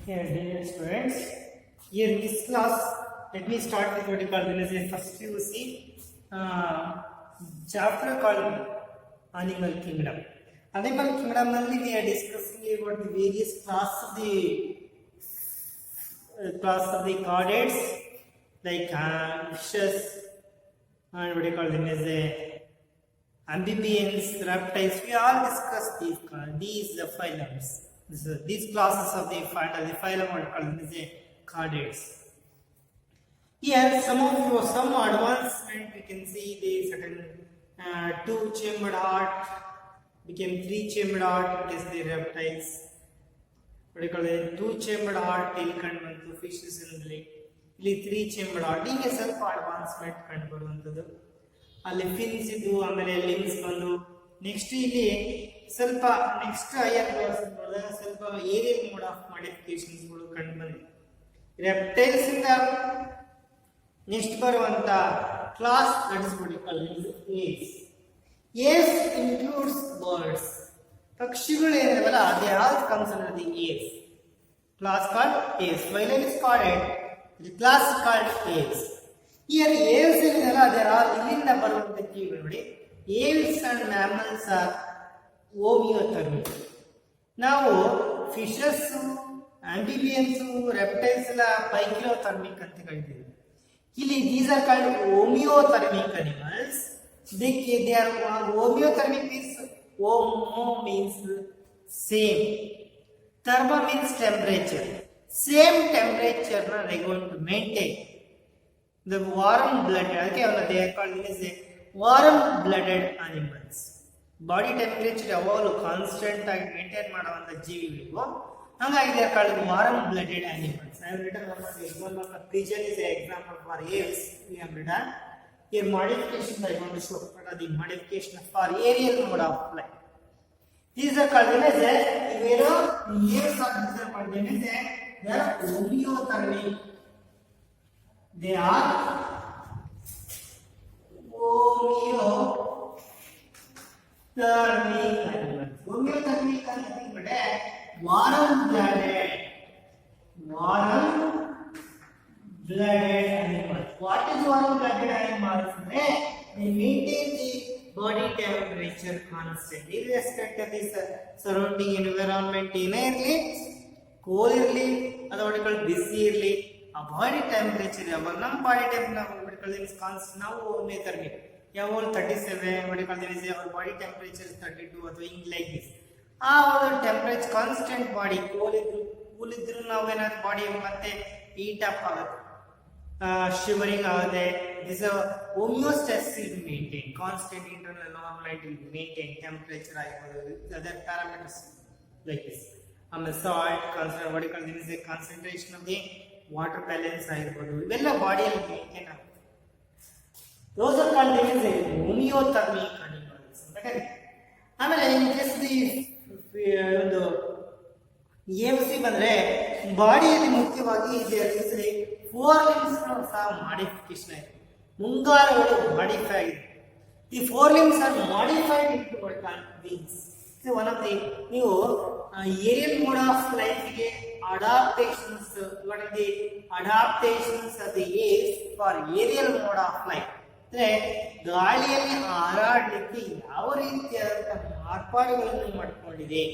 Yeah, dear students, here in this class, let me start with what you call the first you see chapter called Animal Kingdom. Animal Kingdom only we are discussing about the various class of the chordates like fishes and what you call them as amphibians, reptiles. We all discussed these phylums. These classes of the phylum are called as chordates. Here, some advancement we can see the certain two-chambered heart became three-chambered heart. It is the reptiles. What do you call it? Two-chambered heart tail ಕಂಡು fishes in the lake. ಇಲ್ಲಿ three-chambered heart. ಹೀಗೆ ಸ್ವಲ್ಪ advancement ಕಂಡು ಬರುವಂತದ್ದು. ಅಲ್ಲಿ fins ಇದ್ದು ಆಮೇಲೆ limbs ಬಂದು ನೆಕ್ಸ್ಟ್ ಇಲ್ಲಿ ಸ್ವಲ್ಪ ನೆಕ್ಸ್ಟ್ ಹೈಯರ್ ಕ್ಲಾಸ್ ನೋಡಿದಾಗ ಸ್ವಲ್ಪ ಏರಿಯಲ್ ಮೋಡ್ ಆಫ್ ಮಾಡಿಫಿಕೇಶನ್ಸ್ ಗಳು ಕಂಡು ಬಂದಿದೆ. ರೆಪ್ಟೈಲ್ಸ್ ಇಂದ ನೆಕ್ಸ್ಟ್ ಬರುವಂತ class that is what you call aves. Aves includes birds. ಪಕ್ಷಿಗಳು ಏನಿರಲ್ಲ they all comes under the aves. Class called aves. Phylum is called the class called aves. Here aves ಏನಿರಲ್ಲ there are ಇಲ್ಲಿಂದ ಬರುವಂತ ಜೀವಿಗಳು ನೋಡಿ. Aves and mammals are homeothermic. ನಾವು fishes, amphibians, reptiles ಎಲ್ಲ ಪೈಕಿಲೋಥರ್ಮಿಕ್ ಅಂತ ಕರಿತೀವಿ. ಇಲ್ಲಿ these are called homeothermic animals. They are homeothermic means homo means same. Thermo means temperature. Same temperature na they are going to maintain. The warm blooded, they are called warm blooded animals. Body temperature ಯಾವಾಗಲೂ constant ಆಗಿ maintain ಮಾಡುವಂತ ಜೀವಿಗಳಿಗೂ ಹಾಗಾಗಿ they are called warm blooded animals. I have written one of the example of pigeon is an example for aves. We have written here modification I want to show what are the modification for aerial mode of flight. These are called as aves are called as they are homeothermic. They are homeothermic animals. Homeothermic is nothing but warm-blooded animals. What is warm-blooded animals? They maintain the body temperature constant, irrespective of the surrounding environment. Cold irli, otherwise busy irli. A body temperature yaವಾಗ ನಮ್ಮ body temperature is constant. ನಾವು homeothermic ಯಾವಾಗ 37 what you call this our body temperature is 32 ಅಥವಾ ಹಿಂಗ್ like this ಆ ಒಂದು temperature constant body cool ಇದ್ರು ನಾವು ಏನಾದ್ರು ಬಾಡಿ ಮತ್ತೆ ಹೀಟ್ ಅಪ್ ಆಗುತ್ತೆ, ಶಿವರಿಂಗ್ ಆಗುತ್ತೆ. This homeostasis will maintain constant internal normality will maintain temperature ಆಗಿರೋದು ಅದರ್ ಪ್ಯಾರಾಮೀಟರ್ಸ್ ಲೈಕ್ ದಿಸ್. ಆಮೇಲೆ salt concentration what you call this concentration of the water balance ಆಗಿರ್ಬೋದು ಇವೆಲ್ಲ ಬಾಡಿಯಲ್ಲಿ ಮೇಂಟೈನ್ ಆಗುತ್ತೆ. those are called as homeothermic animals ಅಂತ ಕರೀತಾರೆ. ಆಮೇಲೆ in case the ಒಂದು ಎಫ್ಸಿ ಬಂದ್ರೆ ಬಾಡಿಯಲ್ಲಿ ಮುಖ್ಯವಾಗಿ ಇದೆ ಫೋರ್ ಲಿಂಬ್ಸ್ ಸಹ ಮಾಡಿಫಿಕೇಶನ್ ಆಗಿದೆ. ಮುಂಗಾಲುಗಳು ಮಾಡಿಫೈ ಆಗಿದೆ. The fore limbs are modified into what called wings. One of the ನೀವು ಏರಿಯಲ್ ಮೋಡ್ ಆಫ್ ಲೈಫ್ಗೆ adaptations, what are the adaptations of the aves for aerial mode of flight? ಅಂದ್ರೆ ಗಾಳಿಯಲ್ಲಿ ಹಾರಾಡಲಿಕ್ಕೆ ಯಾವ ರೀತಿಯಾದಂತಹ ಮಾರ್ಪಾಡುಗಳನ್ನು ಮಾಡಿಕೊಂಡಿದೆ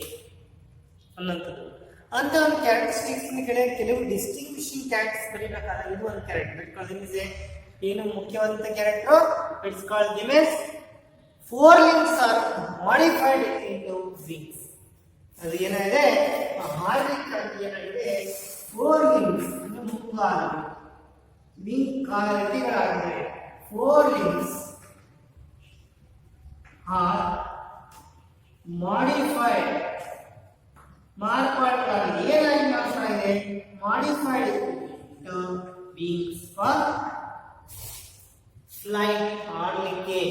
ಅನ್ನೋಂಥದ್ದು ಅಂತ ಒಂದು ಕ್ಯಾರೆಕ್ಟರಿಸ್ಟಿಕ್ಸ್ ಕೆಲವು ಡಿಸ್ಟಿಂಗ್ವಿಶಿಂಗ್ ಕ್ಯಾರೆಕ್ಟರ್ಸ್ ಬರೀಬೇಕಾದ್ರೆ ಇದು ಒಂದು ಕ್ಯಾರೆಕ್ಟರ್ ಏನು ಮುಖ್ಯವಾದಂತ ಕ್ಯಾರೆಕ್ಟರ್ ಇಟ್ಸ್ ಕಾಲ್ಡ್ ದಿ ಮೇಸ್ fore limbs are modified into wings. ಅದು ಏನಾಗಿದೆ ಹಾರ್ಲಿಕ್ಕೆ ಏನಾಗಿದೆ ಫೋರ್ ಲಿಂಬ್ಸ್ ಮುಂಗಾಲು ವಿಂಗ್ ಕಾಲಗಳಾಗಿದೆ. ಫೋರ್ ಲಿಂಬ್ಸ್ ಆರ್ ಮಾಡಿಫೈಡ್ ಮಾರ್ಪಾಡುಗಳಾಗಿದೆ. ಏನಾಗಿ ಮಾರ್ಪಾಡಿದೆ ಮಾಡಿಫೈಡ್ ವಿಂಗ್ಸ್ ಫಾರ್ ಫ್ಲೈಟ್ ಹಾರ್ಲಿಕ್ಕೆ.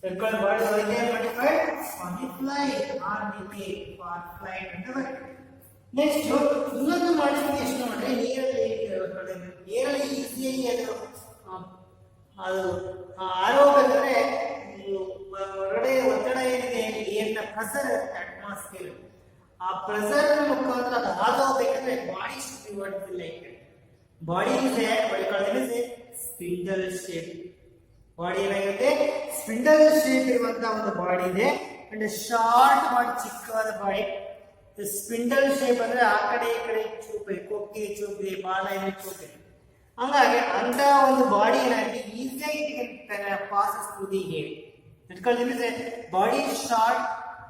Record what is there modified for the flight or the for flight ಅಂತ ಬರುತ್ತೆ. ನೆಕ್ಸ್ಟ್ ಇನ್ನೊಂದು ಮಾಡಿಫಿಕೇಶನ್ ನೋಡ್ರೆ ನೀರಲ್ಲಿ ಈಸಿಯಾಗಿ ಅದು ಆರೋಗ್ಯದ್ರೆ ಹೊರಗಡೆ ಒತ್ತಡ ಏನಿದೆ ಏನ ಪ್ರೆಸರ್ ಅಟ್ಮಾಸ್ಫಿಯರ್ ಆ ಪ್ರೆಸರ್ ಮುಖಾಂತರ ಅದು ಹಾದು ಹೋಗ್ಬೇಕಂದ್ರೆ body should be what is like that. Body is a what you call it is a spindle shape. Body ಏನಾಗಿರುತ್ತೆ ಸ್ಪಿಂಡಲ್ ಶೇಪ್ ಇರುವಂತ ಒಂದು ಬಾಡಿ ಇದೆ ಅಂಡ್ ಶಾರ್ಟ್ ಮಾಡಿ ಚಿಕ್ಕವಾದ ಬಾಡಿ. ಸ್ಪಿಂಡಲ್ ಶೇಪ್ ಅಂದ್ರೆ ಆ ಕಡೆ ಈ ಕಡೆ ಚೂಪಿದೆ, ಕೊಕ್ಕಿದೆ ಚೂಪಿದೆ, ಬಾಲ ಇದೆ ಚೂಪಿದೆ. ಹಂಗಾಗಿ ಅಂತ ಒಂದು ಬಾಡಿ ಏನಾಗಿದೆ ಈಸಿಯಾಗಿ passes through the hair. Body is short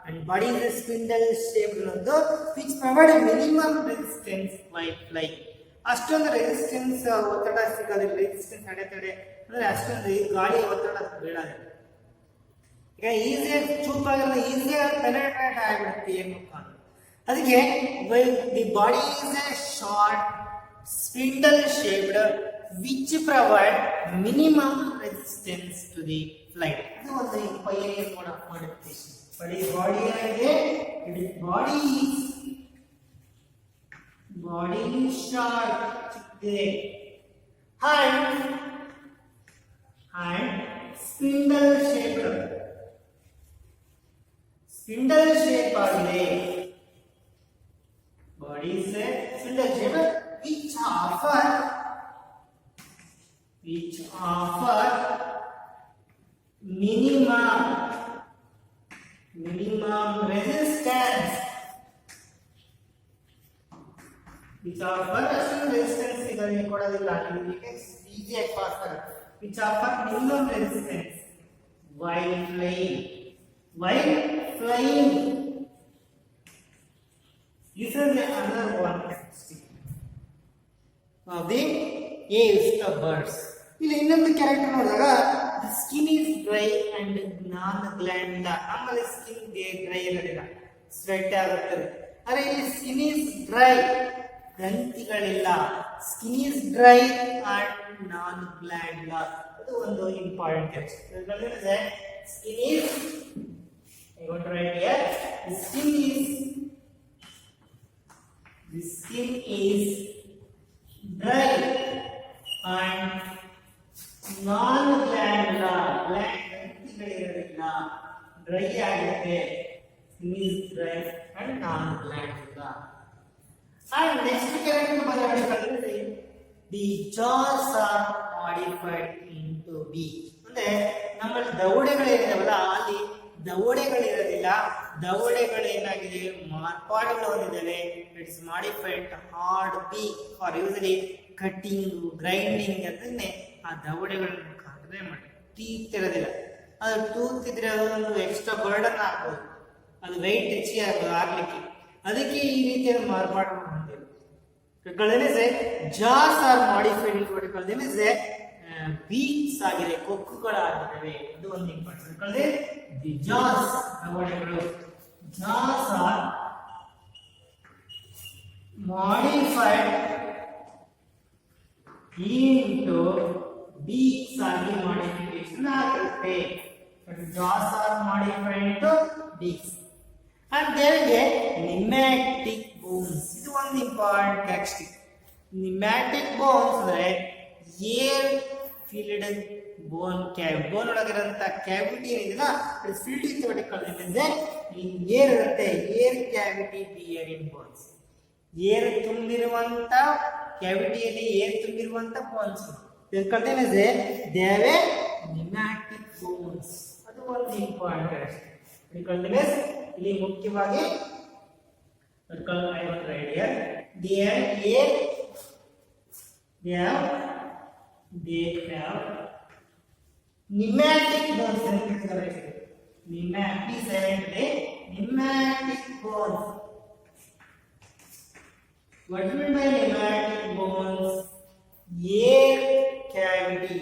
and body is a spindle shaped which provide a minimum resistance while flying. ಅಷ್ಟೊಂದು ರೆಸಿಸ್ಟೆನ್ಸ್ ಒತ್ತಡ ಸಿಗೋದಿಲ್ಲ, ರೆಸಿಸ್ಟೆನ್ಸ್ ಅಡೆತಡೆ ಅಂದ್ರೆ ಅಷ್ಟೊಂದು ಗಾಳಿ ಒತ್ತಡ ಬೀಳೋದಿಲ್ಲ. ಈಗ ಈಸಿಯಾಗಿ ಚೂಪಾಗಿರೋ ಈಸಿಯಾಗಿ ಪೆನೆಟ್ರೇಟ್ ಆಗಿಬಿಡುತ್ತೆ ಏನ್ ಮುಖಾಂತರ. ಅದಕ್ಕೆ the body is A short spindle shaped which provide minimum resistance to the flight. ಇದು ಒಂದು ಪೈಯರ್ ಮಾಡಿರ್ತೀವಿ. ಬಾಡಿ ಏನಿದೆ ಬಾಡಿ ಶಾರ್ಟ್ ಚಿಕ್ಕದೆ and spindle shaped ಆಗಿದೆ. Body is a spindle shaped which offer minimum resistance, which offer resistance ಇದನ್ನು ಕೊಡೋದಿಲ್ಲ, ನಿಮಗೆ ಈಸಿಯಾಗಿ ಪಾಸ್ ಆಗುತ್ತೆ. which offer minimum resistance while flying. This is another one of the aves of birds. ಇಲ್ಲಿ ಇನ್ನೊಂದು character ನೋಡಿದಾಗ the skin is dry and non-glandular. ನಮ್ಮಲ್ಲಿ skin dry ಇರೋದಿಲ್ಲ, ಸ್ವೆಟ್ ಆಗುತ್ತದೆ. ಆದರೆ ಇಲ್ಲಿ ಸ್ಕಿನ್ is dry, ಗ್ರಂಥಿಗಳಿಲ್ಲ. Skin is dry and non-glandular. ಅದು ಒಂದು important character. Skin is, I want to write here, the skin is dry and non-glandular. ಗ್ರಂಥಿಗಳಿರಲಿಲ್ಲ, dry ಆಗುತ್ತೆ. Skin is dry and non-glandular. And next character ಬದಲಾವಣೆ the jaws are modified into beak. ಅಂದ್ರೆ ನಮ್ಮಲ್ಲಿ ದವಡೆಗಳಿದಾವಲ್ಲ, ಅಲ್ಲಿ ದವಡೆಗಳಿರೋದಿಲ್ಲ, ದವಡೆಗಳು ಏನಾಗಿದೆ ಮಾರ್ಪಾಡುಗಳು ಹೊಂದಿದ್ದಾವೆ. It's modified hard beak for usually cutting, grinding ಅಂದ್ರೆ ಆ ದವಡೆಗಳನ್ನ ಮುಖಾಂತರ ಮಾಡಿ. ಟೀತ್ ಇರೋದಿಲ್ಲ, ಅದು ಟೂತ್ ಇದ್ರೆ ಅದೊಂದು ಎಕ್ಸ್ಟ್ರಾ ಬರ್ಡನ್ ಆಗ್ಬೋದು, ಅದು ವೆಯ್ಟ್ ಹೆಚ್ಚಿಗೆ ಆಗ್ಲಿಕ್ಕೆ. ಅದಕ್ಕೆ ಈ ರೀತಿಯ ಮಾರ್ಪಾಡುಗಳು ಹೊಂದಿವೆ. ಜಾಸ್ ಆರ್ ಮಾಡಿಫೈಡ್ ಬೀಕ್ಸ್ ಆಗಿದೆ, ಕೊಕ್ಕುಗಳಾಗಿದ್ದಾವೆ. ಅದು ಒಂದು ಇಂಪಾರ್ಟೆಂಟ್. ದಿ ಜಾಸ್ ದವಡೆಗಳು, jaws are modified into beaks ಆಗಿ ಮಾಡಿಫಿಕೇಶನ್ ಆಗುತ್ತೆ. Jaws are modified into beaks. And there is a pneumatic bones. ಇದು ಒಂದು ಇಂಪಾರ್ಟೆಂಟ್ ಕ್ಯಾರೆಕ್ಟರಿಸ್ಟಿಕ್. pneumatic bones ಅಂದ್ರೆ air filled bone cavity. Bone ಒಳಗಿರುವಂತ ಕ್ಯಾವಿಟಿ ಏನಿದೆಯಲ್ಲ ಅದು ಫಿಲ್ಡ್ ವಿತ್ ವಾಟ್ ಕಾಲ್ ಅಂದ್ರೆ ಏರ್ ಇರುತ್ತೆ. Air cavity bear in bones. Air ತುಂಬಿರುವಂತ ಕ್ಯಾವಿಟಿಯಲ್ಲಿ ಏರ್ ತುಂಬಿರುವಂತ ಬೋನ್ಸ್ ಕಲ್ತೇನೆ they have a pneumatic bones. ಅದು ಒಂದು ಇಂಪಾರ್ಟೆಂಟ್ ಕ್ಯಾರೆಕ್ಟರಿಸ್ಟಿಕ್. ಇಲ್ಲಿ ಮುಖ್ಯವಾಗಿ they have pneumatic bones. Pneumatic bones. What do you mean by pneumatic bones? Air cavity,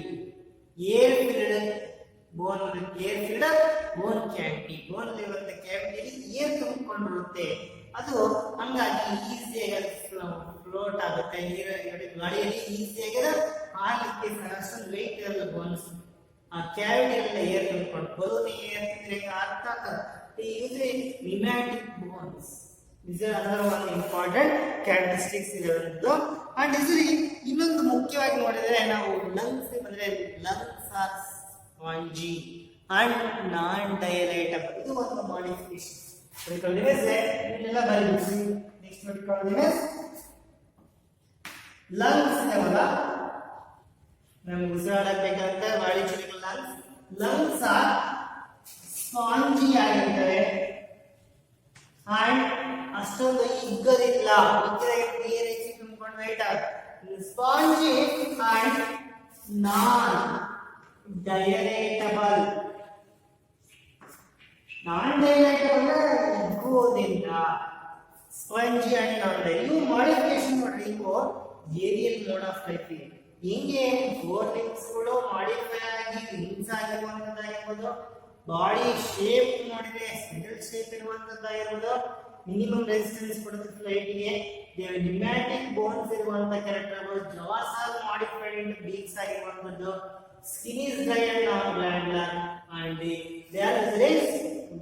air filled bone, air filled bone cavity. Bone ಇರುವಂತ ಕ್ಯಾವಿಟಿಯಲ್ಲಿ air ತುಂಬಿಕೊಂಡಿರುತ್ತೆ. ಅದು ಹಂಗಾಗಿ ಈಸಿಯಾಗಿ float ಆಗುತ್ತೆ. ಗಾಳಿಯಲ್ಲಿ ಈಸಿಯಾಗಿ ಹಾರಲಿಕ್ಕೆ ಅಷ್ಟೊಂದು ವೆಯ್ಟ್ ಇರಲ್ಲ ಬೋನ್ಸ್. ಆ ಕ್ಯಾವಿಟಿಯಲ್ಲ ಏರ್ ತುಂಬಿಕೊಂಡು ಬಲೂನ್ ಏರ್ ತಿಂದ್ರೆ ಅರ್ಥ ಆಗ್ತದೆ. Pneumatic bones. These are another one important characteristics ಇರೋದು. ಅಂಡ್ ಇದರಲ್ಲಿ ಇನ್ನೊಂದು ಮುಖ್ಯವಾಗಿ ನೋಡಿದ್ರೆ ನಾವು ಲಂಗ್ಸ್ ಬಂದ್ರೆ lungs are spongy and non dilatable. ಇದು ಒಂದು ಮಾಡಿಫಿಕೇಶನ್. ಇದೆಲ್ಲ ಬರೀ ನೆಕ್ಸ್ಟ್ ಲಂಗ್ಸ್ ಇದಾವಲ್ಲ, ನಮ್ಗೆ ಉಸಿರಾಡಬೇಕಂತ ಗಾಳಿ ಚೀಲಗಳು ಲಂಗ್ಸ್ ಆರ್ ಸ್ಪಾಂಜಿ ಆಗಿರ್ತವೆ ಅಂಡ್ ಅಷ್ಟೊಂದು ಇಗ್ಗದಿಲ್ಲ, ನೀರು ಹೆಚ್ಚಿ ತುಂಬಿಕೊಂಡು ವೇಟ್ ಆಗುತ್ತೆ. Spongy and non dilatable. Non dilatable ಇಗ್ಗೋದಿಲ್ಲ. Spongy and non dilatable. ಇವು ಮಾಡಿಫಿಕೇಶನ್ ನೋಡ್ರಿ, ಇವು ಏರಿಯಲ್ ಮೋಡ್ ಆಫ್ ಲೈಫ್. ಹಿಂಗೆ ಫೋರ್ ಲಿಂಕ್ಸ್ಗಳು ಮಾಡಿಫೈ ಆಗಿ ಲಿಂಕ್ಸ್ ಆಗಿರುವಂತದ್ದಾಗಿರ್ಬೋದು, ಬಾಡಿ ಶೇಪ್ ನೋಡಿದ್ರೆ ಸ್ಪೆಷಲ್ ಶೇಪ್ ಇರುವಂತದ್ದಾಗಿರ್ಬೋದು, ಮಿನಿಮಮ್ ರೆಸಿಸ್ಟೆನ್ಸ್ ಕೊಡುತ್ತೆ ಫ್ಲೈಟ್ಗೆ, ನ್ಯೂಮ್ಯಾಟಿಕ್ ಬೋನ್ಸ್ ಇರುವಂತ ಕ್ಯಾರೆಕ್ಟರ್ಗಳು, jaws are modified into beaks ಆಗಿರುವಂತದ್ದು, skin is dry and non glandular and there is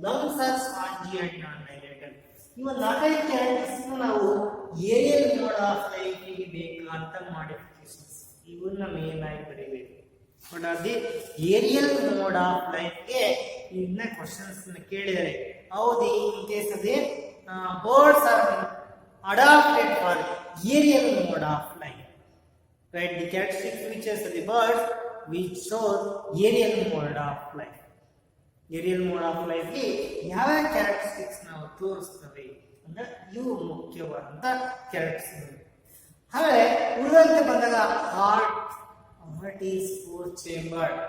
lungs are spongy and non dilated. ಇವು ನಾಲ್ಕೈದು ಕ್ಯಾರೆಕ್ಟರ್ಸ್ ನಾವು ಏರಿಯಲ್ ಮೋಡ್ ಆಫ್ ಲೈಫ್ ಗೆ ಬೇಕಾದಂತ ಮಾಡಿಫಿಕೇಶನ್ಸ್, ಇವನ್ನ ಮೇನ್ ಆಗಿ ಬರೀಬೇಕು. ಬಟ್ ಅದೇ ಏರಿಯಲ್ ಮೋಡ್ ಆಫ್ ಲೈಫ್ ಗೆ ಇದನ್ನ ಕ್ವಶನ್ಸ್ ಕೇಳಿದರೆ ಹೌದು ಇನ್ ಕೇಸ್ ಅದೇ birds are adapted for aerial mode of life, right? The characteristic features of the birds which show aerial mode of life. Aerial mode of life ಗೆ ಯಾವ characteristics ನಾವು ತೋರಿಸ್ತವೆ ಅಂದ್ರೆ ಇವು ಮುಖ್ಯವಾದಂತ ಕ್ಯಾರೆಕ್ಟರಿಸ್ಟಿಕ್ಸ್. ಹಾಗೆ ಉಳಿದಂತೆ ಬಂದಾಗ ಹಾರ್ಟ್ ಈಸ್ 4 ಚೇಂಬರ್ಡ್.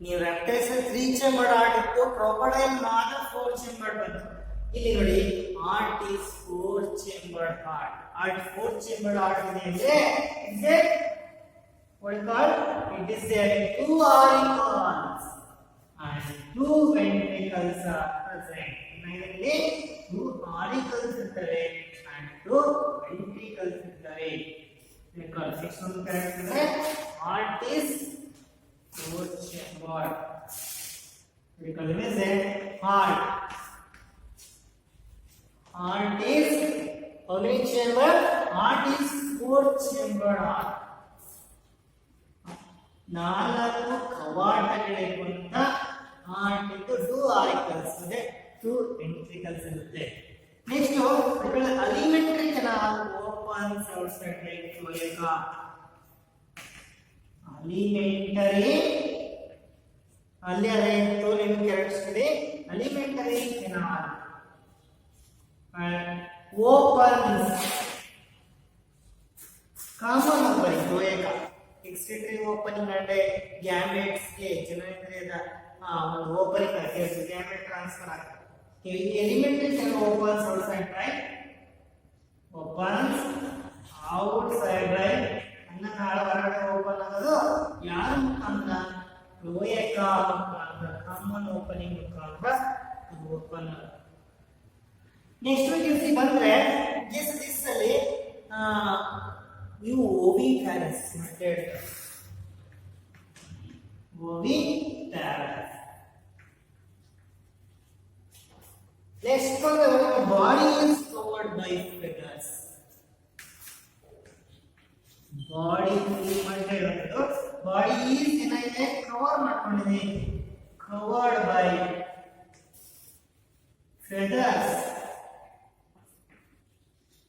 ನೀವು ರೆಪ್ಟೈಲ್ಸ್ 3 ಚೇಂಬರ್ಡ್ ಹಾರ್ಟ್ ಇತ್ತು, ಕ್ರೊಕೊಡೈಲ್ ಮಾತ್ರ 4 ಚೇಂಬರ್ಡ್ ಬಂತು. ಇಲ್ಲಿ ನೋಡಿ heart is 4 chambered heart. Heart 4 chambered heart ಇದೆ ಅಂದ್ರೆ what is called? It is there 2 auricles and 2 ventricles are present. ಇದರಲ್ಲಿ 2 auricles ಇರ್ತವೆ and 2 ventricles ಇರ್ತವೆ. because next one character heart is 4 chambered. because it is a heart is how many chamber? Heart is 4 chambered heart. ನಾಲ್ಕು ಕವಾಟಗಳಿರುವಂತ heart ಇದ್ದು 2 auricles ಇದೆ, 2 ventricles ಇರುತ್ತೆ. Next alimentary canal opens outside like cloaca. Alimentary ಅಲ್ಲಿ ಅದೇ ತೋಲಿನ characters ಇದೆ. Alimentary canal opens common opening cloaca. Excretory opening ಅಂದ್ರೆ gametes ಗೆ ಜನನೇಂದ್ರಿಯದ ಒಂದು ಓಪನಿಂಗ್ ಆಗುತ್ತೆ, ಗ್ಯಾಮೆಟ್ ಟ್ರಾನ್ಸ್ಫರ್ ಆಗುತ್ತೆ. Alimentary canal opens outside right, opens outside right. ಅನ್ನನಾಳ ಹೊರಗಡೆ ಓಪನ್ ಆಗೋದು ಯಾರ ಮುಖಾಂತರ? ಕ್ಲೋಯೆಕಾ ಮುಖಾಂತರ. ಕಾಮನ್ ಓಪನಿಂಗ್ ಮುಖಾಂತರ ಅದು ಓಪನ್ ಆಗುತ್ತೆ. ನೆಕ್ಸ್ಟ್ ವೀಕ್ ಬಂದ್ರೆ ದಿಸ್ ಅಲ್ಲಿ ನೀವು ಓವಿಪ್ಯಾರಸ್ ಮಾತಾಡ್ತಾರೆ. ಓವಿಪ್ಯಾರಸ್. ನೆಕ್ಸ್ಟ್ ಬಂದ್ರೆ body is covered by feathers. Body ಮಾಡಿರೋದು ಬಾಡಿ ಈಸ್ ಏನಾಗಿದೆ? ಕವರ್ ಮಾಡ್ಕೊಂಡಿದೆ. Covered by feathers.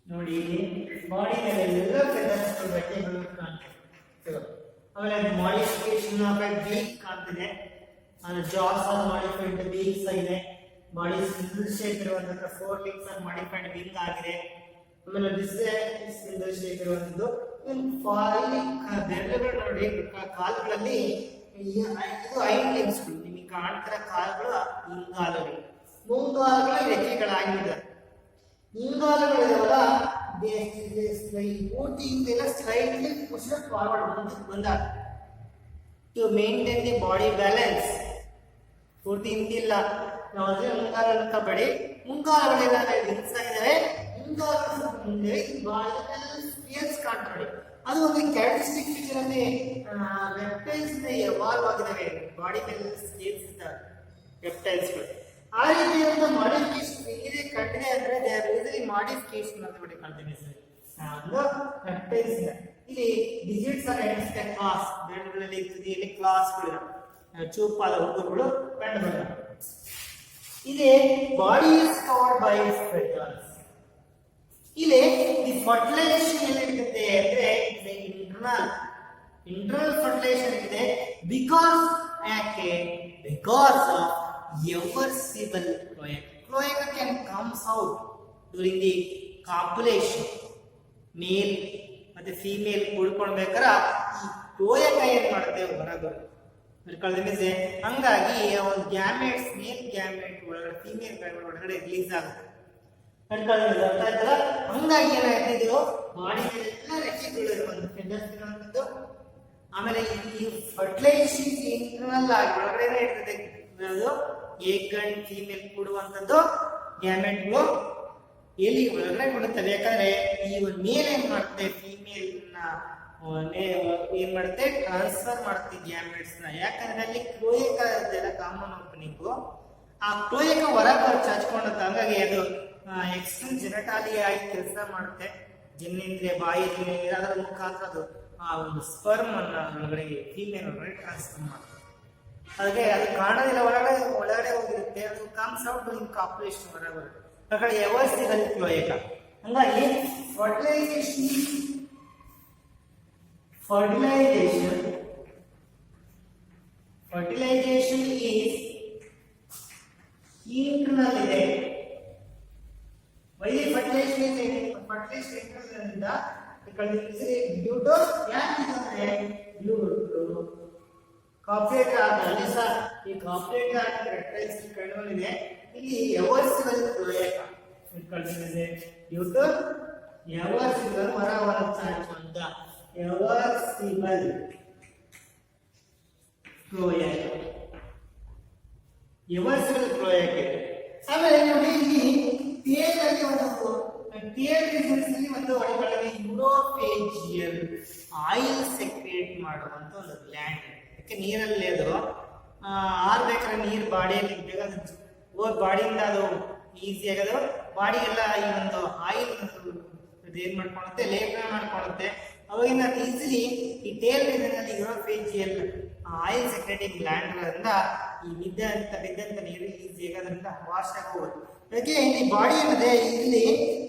ನೋಡಿ ಬಾಡಿ ಮೇಲೆ ಎಲ್ಲ ಫೆದರ್ಸ್ ಬಟ್ಟೆಗಳು ಕಾಣ್ತವೆ. ಆಮೇಲೆ ಮಾಡಿಫಿಕೇಶನ್ ಆಫ್ ಬೀಕ್ ಕಾಣ್ತಿದೆ. ಆಮೇಲೆ ಜಾಸ್ ಆರ್ ಮಾಡಿಫೈಡ್ ಬೀಕ್ಸ್ ಆಗಿದೆ. ಬಾಡಿ ಸಿಂಗಲ್ ಶೇಪ್ ಇರುವಂತಹ 4 ಲಿಂಕ್ಸ್ ಆರ್ ಮಾಡಿಫೈಡ್ ವಿಂಗ್ ಆಗಿದೆ. ಆಮೇಲೆ ದಿಸ್ ಸಿಂಗಲ್ ಶೇಪ್ ಇರುವಂತದ್ದು. ಬೆರಳುಗಳು ನೋಡಿ ಕಾಲುಗಳಲ್ಲಿ ಇದು 5 ಲಿಂಕ್ಸ್ಗಳು ನಿಮಗೆ ಕಾಣ್ತಿರೋ ಕಾಲುಗಳು ಹಿಂಗಾಲುಗಳು. ಮುಂಗಾಲುಗಳು ರೆಕ್ಕೆಗಳಾಗಿದೆ. ಹಿಂಗಾಲುಗಳಿದಾವಲ್ಲ ಪೂರ್ತಿ ಹಿಂದೆಲ್ಲ ಸ್ಲೈಟ್ಲಿ ಪುಷ್ ಫಾರ್ವರ್ಡ್ ಬಂದಾಗ to maintain the body balance. ಪೂರ್ತಿ ಹಿಂದಿಲ್ಲ, ನಾವು ಅದೇ ಮುಂಗಾಲ ತಗೊಳ್ಳಿ. ಮುಂಗಾಲುಗಳೆಲ್ಲ ಲಿಂಕ್ಸ್ ಆಗಿದ್ದಾವೆ, ಹಿಂಗಾಲು ಮುಂದೆ ಸ್ಪಿಯರ್ಸ್ ಕಾಣ್ತವೆ. ಅದು ಒಂದು ಕ್ಯಾರೆಕ್ಟರಿಸ್ಟಿಕ್ ಫೀಚರ್ ಅಲ್ಲಿ ರೆಪ್ಟೈಲ್ಸ್ ಎವಾಲ್ವ್ ಆಗಿದ್ದಾವೆ. ಬಾಡಿ ಮೇಲೆ ಸ್ಪೇಸ್ ಇದ್ದಾವೆ ರೆಪ್ಟೈಲ್ಸ್ಗಳು. ಆ ರೀತಿಯಾದ ಮಾಡಿಫಿಕೇಶನ್ ಇದೆ ಕಂಡಿದೆ ಅಂದ್ರೆ ದೇ ಆರ್ ಯೂಸಲಿ ಮಾಡಿಫಿಕೇಶನ್ ಅಂತ ಬಿಟ್ಟು ಕಂಟಿನ್ಯೂಸ್ ರೆಪ್ಟೈಲ್ಸ್ ಇದೆ. ಇಲ್ಲಿ ಡಿಜಿಟ್ಸ್ ಆರ್ ಐಡೆಂಟಿಫೈ ಕ್ಲಾಸ್. ಬೆರಳುಗಳಲ್ಲಿ ತುದಿಯಲ್ಲಿ ಕ್ಲಾಸ್ಗಳು ಚೂಪಾದ ಹುಡುಗರುಗಳು ಕಂಡು ಬಂದವು. ಇಲ್ಲಿ body is covered by feathers. ಇಲ್ಲಿ ದಿ ಫರ್ಟಿಲೈಸೇಷನ್ ಏನಿರ್ತದೆ ಅಂದ್ರೆ ಇಂಟರ್ನಲ್ ಫರ್ಟಿಲೈಸೇಷನ್ ಇದೆ ಬಿಕಾಸ್ ಯಾಕೆ because of eversible cloaca can comes out during the copulation male ಮತ್ತೆ ಫೀಮೇಲ್ ಕೂಡ್ಕೊಳ್ಬೇಕಾರ ಈ ಕ್ಲೋಯಕ ಏನ್ ಮಾಡುತ್ತೆ ಹೊರಗೆ ಹಂಗಾಗಿ ಒಂದು ಗ್ಯಾಮೆಟ್ಸ್ ಮೇಲ್ ಗ್ಯಾಮೆಟ್ ಒಳಗಡೆ ಫೀಮೇಲ್ ಗ್ಯಾಮೆಟ್ ಒಳಗಡೆ ರಿಲೀಸ್ ಆಗುತ್ತೆ ಹಂಗಾಗಿ ಏನಾಗ್ತಿದ್ರು ಬಾಡಿಗೆಲ್ಲ ರೆಕ್ಕೆಗಳಿರುವಂತ ಫೆದರ್ಸ್ ಇರುವಂತದ್ದು ಆಮೇಲೆ ಈ ಫರ್ಟಿಲೈಸೇಷನ್ ಇಂಟರ್ನಲ್ ಆಗಿ ಒಳಗಡೆ ಇರ್ತದೆ ಅದು ಎಗ್ ಅಂಡ್ ಫೀಮೇಲ್ ಕೂಡುವಂತದ್ದು ಗ್ಯಾಮೆಟ್ಗಳು ಎಲ್ಲಿ ಒಳಗಡೆ ಕೊಡುತ್ತವೆ ಯಾಕಂದ್ರೆ ಈ ಒಂದು ಮೇಲ್ ಏನ್ ಮಾಡುತ್ತೆ ಫೀಮೇಲ್ ಏನ್ ಮಾಡುತ್ತೆ ಟ್ರಾನ್ಸ್ಫರ್ ಮಾಡುತ್ತೆ ಗ್ಯಾಮೆಟ್ಸ್ ನ ಯಾಕಂದ್ರೆ ಅಲ್ಲಿ ಕ್ಲೋಯಕ ಇದೆಲ್ಲ ಕಾಮನ್ ಓಪನಿಂಗು ಆ ಕ್ಲೋಯಕ ಹೊರಗೆ ಚಾಚ್ಕೊಂಡಂತ ಹಂಗಾಗಿ ಅದು ಎಕ್ಸ್ಟ್ರಲ್ ಜೆನಟಾಲಿ ಆಗಿ ಕೆಲಸ ಮಾಡುತ್ತೆ ಜನ್ನೇಂದ್ರಿಯ ಬಾಯಿಯಲ್ಲಿ ಅದರ ಮುಖಾಂತರ ಅದು ಆ ಒಂದು ಸ್ಪರ್ಮ್ ಅನ್ನ ಒಳಗಡೆ ಫೀಮೇಲ್ ಒಳಗಡೆ ಟ್ರಾನ್ಸ್ಫರ್ ಮಾಡುತ್ತೆ ಅದಕ್ಕೆ ಅದು ಕಾಣೋದಿಲ್ಲ ಒಳಗಡೆ ಹೋಗಿರುತ್ತೆ ಅದು ಕಮ್ಸ್ ಔಟ್ ಇನ್ ಕಾಪುಲೇಷನ್ ಹೊರಗೆ ಆ ಕಡೆ ವ್ಯವಸ್ಥೆದಲ್ಲಿ ಕ್ಲೋಯಕ ಹಂಗಾಗಿ fertilization is internal ಇದೆ why the fertilization ಇಂದ due to ಯಾಕಂದ್ರೆ ಕಾಪರೇಟ್ ಆಗಲಿ ಸರ್ ಈ ಕಾಪರೇಟ್ ಆಗಿ ರೆಕ್ಟೈಲ್ಸ್ ಕಂಡುಬಂದಿದೆ ಇಲ್ಲಿ ಎವರ್ಸಿಬಲ್ ಕ್ಲೋಯಕ ಡ್ಯೂ ಟು ಎವರ್ಸಿಬಲ್ ಹೊರ ಚಾಚುವಂತ ಎವರ್ಸಿಬಲ್ ಕ್ಲೋಯಕ ಆಮೇಲೆ ನೋಡಿ ಇಲ್ಲಿ ಟೇಲಲ್ಲಿ ಒಂದು ಒಳಗಡೆ ಯುರೋಫೇಜಿಯಲ್ ಆಯಿಲ್ ಸೆಕ್ರೇಟ್ ಮಾಡುವಂತ ಒಂದು ಗ್ಲ್ಯಾಂಡ್ ಯಾಕೆ ನೀರಲ್ಲಿ ಅದು ಆರ್ಬೇಕಾದ್ರೆ ನೀರು ಬಾಡಿಯಲ್ಲಿ ಹೋದ್ ಬಾಡಿಯಿಂದ ಅದು ಈಸಿ ಆಗೋದು ಬಾಡಿಗೆಲ್ಲ ಈ ಒಂದು ಆಯಿಲ್ ಏನ್ ಮಾಡ್ಕೊಳುತ್ತೆ ಲೇಪನ ಮಾಡ್ಕೊಳುತ್ತೆ ಅವಾಗಿಂದ ಈಸಿಲಿ ಈ ಟೇಲ್ ರೀಸನ್ನಲ್ಲಿ ಯುರೋಫೇಜಿಯಲ್ ಆಯಿಲ್ ಸೆಕ್ರೇಟಿಂಗ್ ಗ್ಲ್ಯಾಂಡ್ಗಳಿಂದ ಈ ಬಿದ್ದಂತ ನೀರು ಈಸಿಯಾಗಿ ಅದರಿಂದ ವಾಶ್ ಆಗಿ ಹೋಗುತ್ತೆ ಅದಕ್ಕೆ ಈ ಬಾಡಿ ಏನಿದೆ ಇಲ್ಲಿ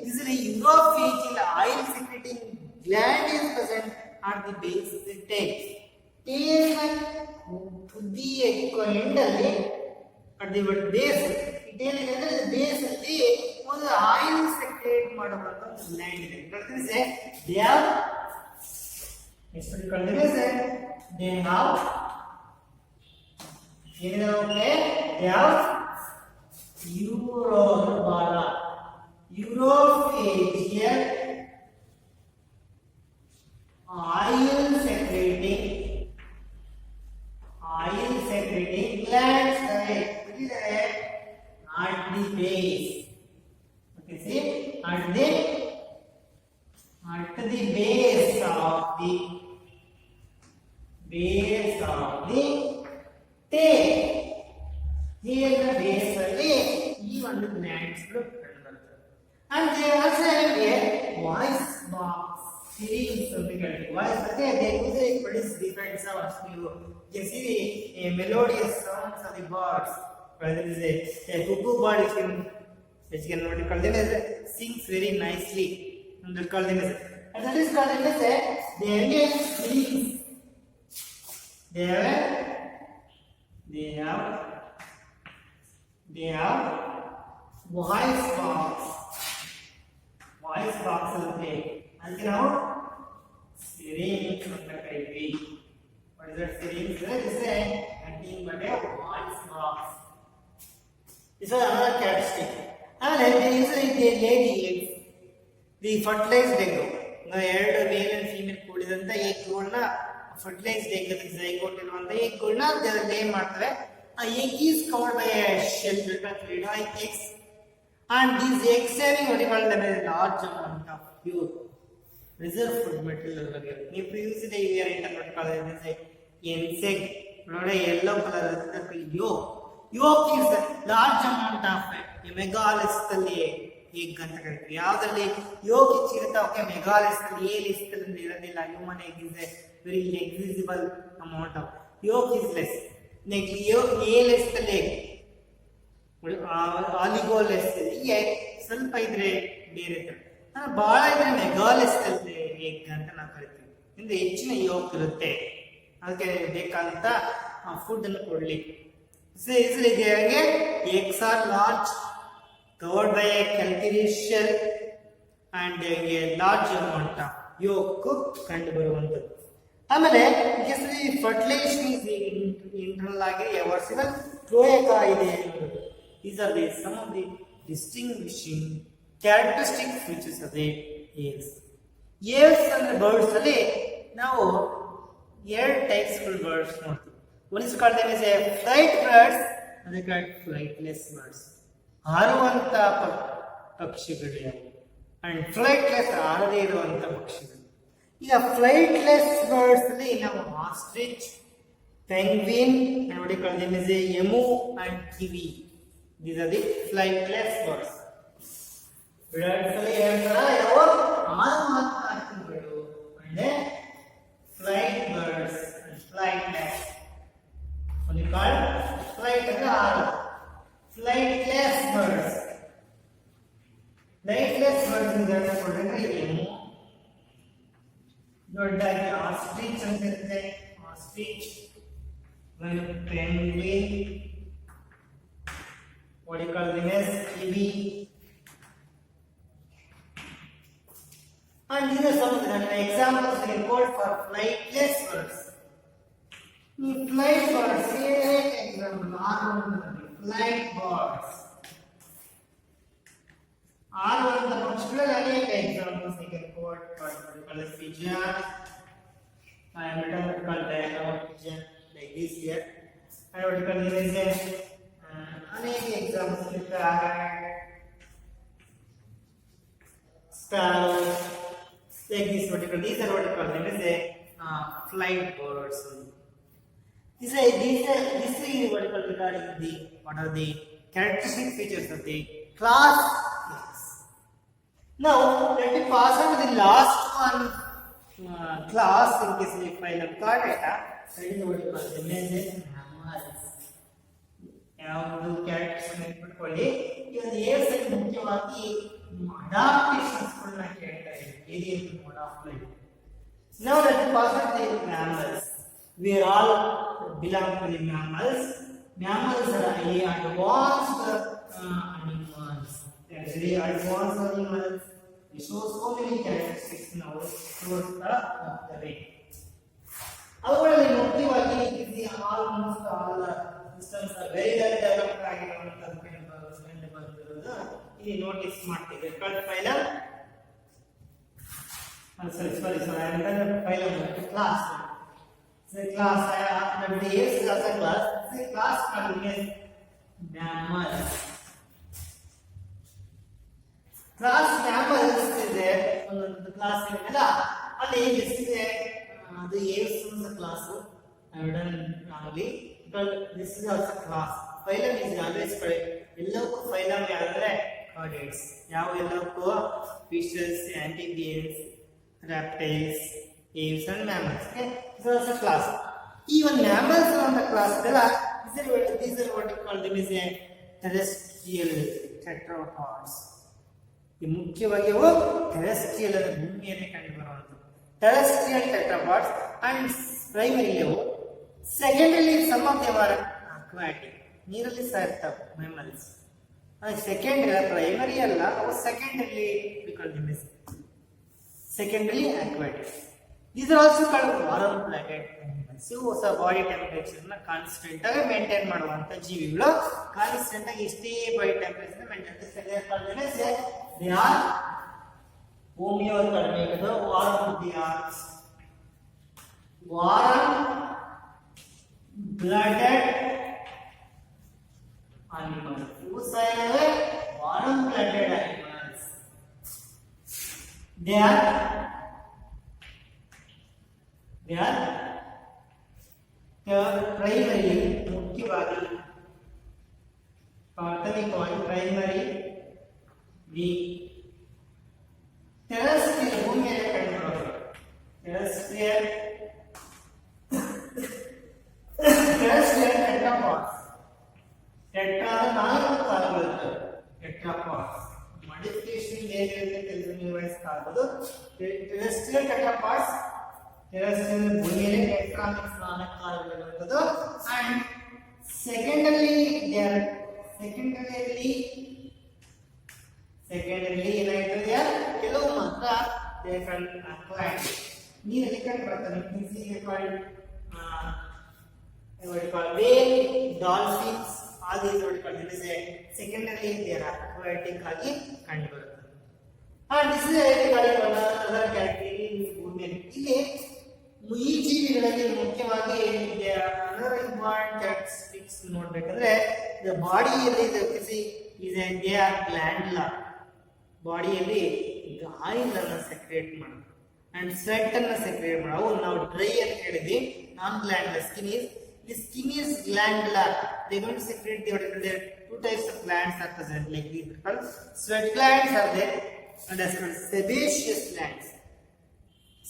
easily uropygial oil secreting gland is present at the base of the tail ತುದಿಯ ಎಂಡಲ್ಲಿ ಅಟ್ ದಿ ಬೇಸ್ ಬೇಸ್ ಅಲ್ಲಿ ಒಂದು ಆಯಿಲ್ ಸೆಕ್ರೇಟ್ ಮಾಡುವಂತ ಒಂದು ಗ್ಲ್ಯಾಂಡ್ ಇದೆ uropygial oil secreting glands at the base. Okay, see at the base of the tail. Here the base ಅಲ್ಲಿ ಈ ಒಂದು glands ಗಳು ಕಂಡುಬರುತ್ತವೆ. And they also have a voice box. Series something like voice. Okay, they usually produce different sounds. You can see a melodious sounds of the birds. There is a cuckoo bird which can what you call them as sings very nicely. And they call them as and that is called as they have a series. They have voice box. Voice box okay. And now syringe ಅಂತ ಕರೀತೀವಿ. What is that syringe? This is nothing but a voice box. This is another characteristic. And the lady eggs, the fertilized egg. ಎರಡು male and female ಕೂಡಿದಂತ ಎಗ್ಗಳನ್ನ fertilized egg zygote ಇರುವಂತ ಎಗ್ಗಳನ್ನ lay ಮಾಡ್ತವೆ. ಆ egg is covered by a shell built of fluidoid eggs. And these eggs having what you call them a large amount of pure reserve food material. ನೀವು previously we are interpret this insect ನೋಡಿ yellow color yolk is large amount of megalithal egg ಅಂತ ಕರೀತೀವಿ. ಯಾವ್ದ್ರಲ್ಲಿ yolk ಇರುತ್ತೆ okay megalithal a ಲಿಸ್ಟಲ್ಲಿ ಇರೋದಿಲ್ಲ. human egg is a very negligible amount of yolk is less. next a lecithal egg oligolecithal ಸ್ವಲ್ಪ ಇದ್ರೆ ಬೇರೆ ಬಹಳ ಇದ್ರೆ ಮೆಗಾಲಿಸ್ ಎಗ್ ಅಂತ ನಾವು ಕರಿತೀವಿ. ಅಂದ್ರೆ ಹೆಚ್ಚಿನ ಯೋಕ್ ಇರುತ್ತೆ, ಅದಕ್ಕೆ ಬೇಕಾದಂತ ಫುಡ್ ಅನ್ನು ಕೊಡ್ಲಿ. eggs are large, covered by a calcareous shell and a large amount of yolk ಕಂಡು ಬರುವಂತದ್ದು. ಆಮೇಲೆ ಫರ್ಟಿಲೈಸೇಷನ್ ಇಸ್ ಇಂಟರ್ನಲ್ ಆಗಿ ಎವರ್ಸಿಬಲ್ ಕ್ಲೋಯಕಾ ಇದೆ ಅನ್ನೋದು. These are some of the distinguishing characteristic features of the eggs. Eggs ಅಂದ್ರೆ ಬರ್ಡ್ಸ್ ಅಲ್ಲಿ ನಾವು ಎರಡು ಟೈಪ್ಸ್ ಬರ್ಡ್ಸ್ ನೋಡ್ತೀವಿ. One is called them as a flight birds, other called flightless birds. ಹಾರುವಂತ ಪಕ್ಷಿಗಳು ಅಂಡ್ ಫ್ಲೈಟ್ಲೆಸ್ ಹಾರದೇ ಇರುವಂತ ಪಕ್ಷಿಗಳು. ಈಗ ಫ್ಲೈಟ್ಲೆಸ್ ಬರ್ಡ್ಸ್ ಅಲ್ಲಿ ನಾವು ostrich, penguin, and what you call them as a emu and kiwi. These are the flightless birds. Birds ಅಲ್ಲಿ ಯಾವ ಹಾರುವಂತಗಳು ಅಂದ್ರೆ flight birds and flightless. What you call flight ಅಂದ್ರೆ ಹಾರು. Flightless birds. Flightless birds ಇದನ್ನ ಕೊಡ್ತಾರೆ emu, ದೊಡ್ಡದಾಗಿ ostrich ಅಂತ ಇರುತ್ತೆ, ostrich, penguin, what you call them as kiwi, and these are some of the examples we quote for flightless birds. Flight birds, example, flight birds. Are one of the particular examples we can quote for particular pigeon. I am written what called diagram pigeon like this here. And what you call this अनेक examples like parrot, sparrow, like this particular. These are what you call them as a flight birds. This is what you call regarding the what are the characteristic features of the class eggs. Now let me pass on to the last one class in case we phylum Chordata. That is what you call the mammals. ಯಾವುದು characters ಅನ್ನು ಇಟ್ಕೊಳ್ಳಿ. ಈಗ ಏರ್ಸ್ ಅಲ್ಲಿ ಮುಖ್ಯವಾಗಿ adaptations ಗಳನ್ನ ಕೇಳ್ತಾ ಇದೆ, aerial mode of life. Now let me pass on to the mammals. We all belong to the mammals. Mammals are highly advanced animals. They are very advanced animals. They show so many characteristics in our towards the way. ಅವುಗಳಲ್ಲಿ ಮುಖ್ಯವಾಗಿ almost all systems are very well developed ಆಗಿರುವಂತದ್ದು ಕಂಡು ಬಂದಿರೋದು ಇಲ್ಲಿ notice ಮಾಡ್ತೀವಿ. Phylum sorry phylum class. The class the is as a class. The class contains mammals. Class mammals is there. The class is ಅಲ್ಲಿ this is the apes in the class. I have done normally, but this is also class. Phylum is always ಎಲ್ಲಕ್ಕೂ phylum ಯಾರಂದ್ರೆ chordates. ಯಾವ ಎಲ್ಲಕ್ಕೂ fishes, amphibians, reptiles, apes and mammals. Okay, this is a class. Even mammals are on the class. These are what you call them is a terrestrial tetrapods. ಈ ಮುಖ್ಯವಾಗಿ ಅವು terrestrial ಭೂಮಿಯಲ್ಲಿ ಕಂಡು ಬರುವಂಥದ್ದು ಟೆರೆಸ್ಟ್ರಿಯಲ್ ಟೆಟ್ರಾಪಾಡ್ಸ್ ಅಂಡ್ ಪ್ರೈಮರಿ ಅವು. Secondary some of them are aquatic, ನೀರಲ್ಲಿ ಸಹ ಇರ್ತಾವೆ ಮ್ಯಾಮಲ್ಸ್. ಸೆಕೆಂಡರಿ ಪ್ರೈಮರಿ ಅಲ್ಲ, ಅವು secondary secondary aquatic. These are also called warm-blooded animals. ಇವು ಹೊಸ ಬಾಡಿ ಟೆಂಪರೇಚರ್ ನ ಕಾನ್ಸ್ಟೆಂಟ್ ಆಗಿ ಮೇಂಟೈನ್ ಮಾಡುವಂತ ಜೀವಿಗಳು. ಕಾನ್ಸ್ಟೆಂಟ್ ಆಗಿ ಇಷ್ಟೇ ಬಾಡಿ ಟೆಂಪರೇಚರ್ ಮೇಂಟೈನ್ ಮಾಡ್ತಾರೆ. They are ಹೋಮಿಯೋ ಕಡಿಮೆ warm-blooded animals. ಇವು ಸಹ warm-blooded animals. They are primary ಮುಖ್ಯವಾಗಿ ಪ್ರಾಥಮಿಕವಾಗಿ ಪ್ರೈಮರಿ ದಿ ಟೆರೆಸ್ಟ್ರಿಯಲ್ ಭೂಮಿಯಲ್ಲಿ ಕಂಡುಬರುವುದು. Terrestrial tetrapods. ಟೆಟ್ರಾ 4 ಕಾಲುಗಳಿರ್ತವೆ. ಟೆಟ್ರಾಪಾಡ್ಸ್ ಮಾಡಿಫಿಕೇಶನ್ ಹೇಗಿರುತ್ತೆ ಕೆಲಸ ನಿರ್ವಹಿಸಿ ಟೆರೆಸ್ಟ್ರಿಯಲ್ ಟೆಟ್ರಾಪಾಡ್ಸ್, ಟೆರೆಸ್ಟ್ರಿಯಲ್ ಭೂಮಿಯಲ್ಲಿ ಟೆಟ್ರಾಮಿಕ್ ಸ್ನಾನಕಾರಗಳಿರುವಂಥದ್ದು. ಅಂಡ್ ಸೆಕೆಂಡಲ್ಲಿ ಏನಾಯ್ತದೆ ಕೆಲವು ಮಾತ್ರ ನೀರಲ್ಲಿ ಕಂಡು ಬರ್ತದೆ. whale, dolphins, all these secondary they are aquatic ಆಗಿ ಕಂಡು ಬರುತ್ತದೆ. this is another category in ಭೂಮಿ. ಇಲ್ಲಿ ಈ ಜೀವಿಗಳಲ್ಲಿ ಮುಖ್ಯವಾಗಿ another important characteristics ನೋಡಬೇಕಂದ್ರೆ the ಬಾಡಿಯಲ್ಲಿ they are glandular. ಬಾಡಿಯಲ್ಲಿ ಆಯಿಲ್ ಅನ್ನು ಸೆಕ್ರೇಟ್ ಮಾಡೋದು ಅಂಡ್ ಸ್ವೆಟ್ ಅನ್ನು ಸೆಕ್ರೇಟ್ ಮಾಡೋದು. ಅವು ನಾವು ಡ್ರೈ ಅಂತ ಹೇಳಿದ್ವಿ. ನಾನ್ ಗ್ಲ್ಯಾಂಡುಲರ್ skin is glandular. They are going to secrete there two types of glands are present like these called sweat glands are there and as well sebaceous glands.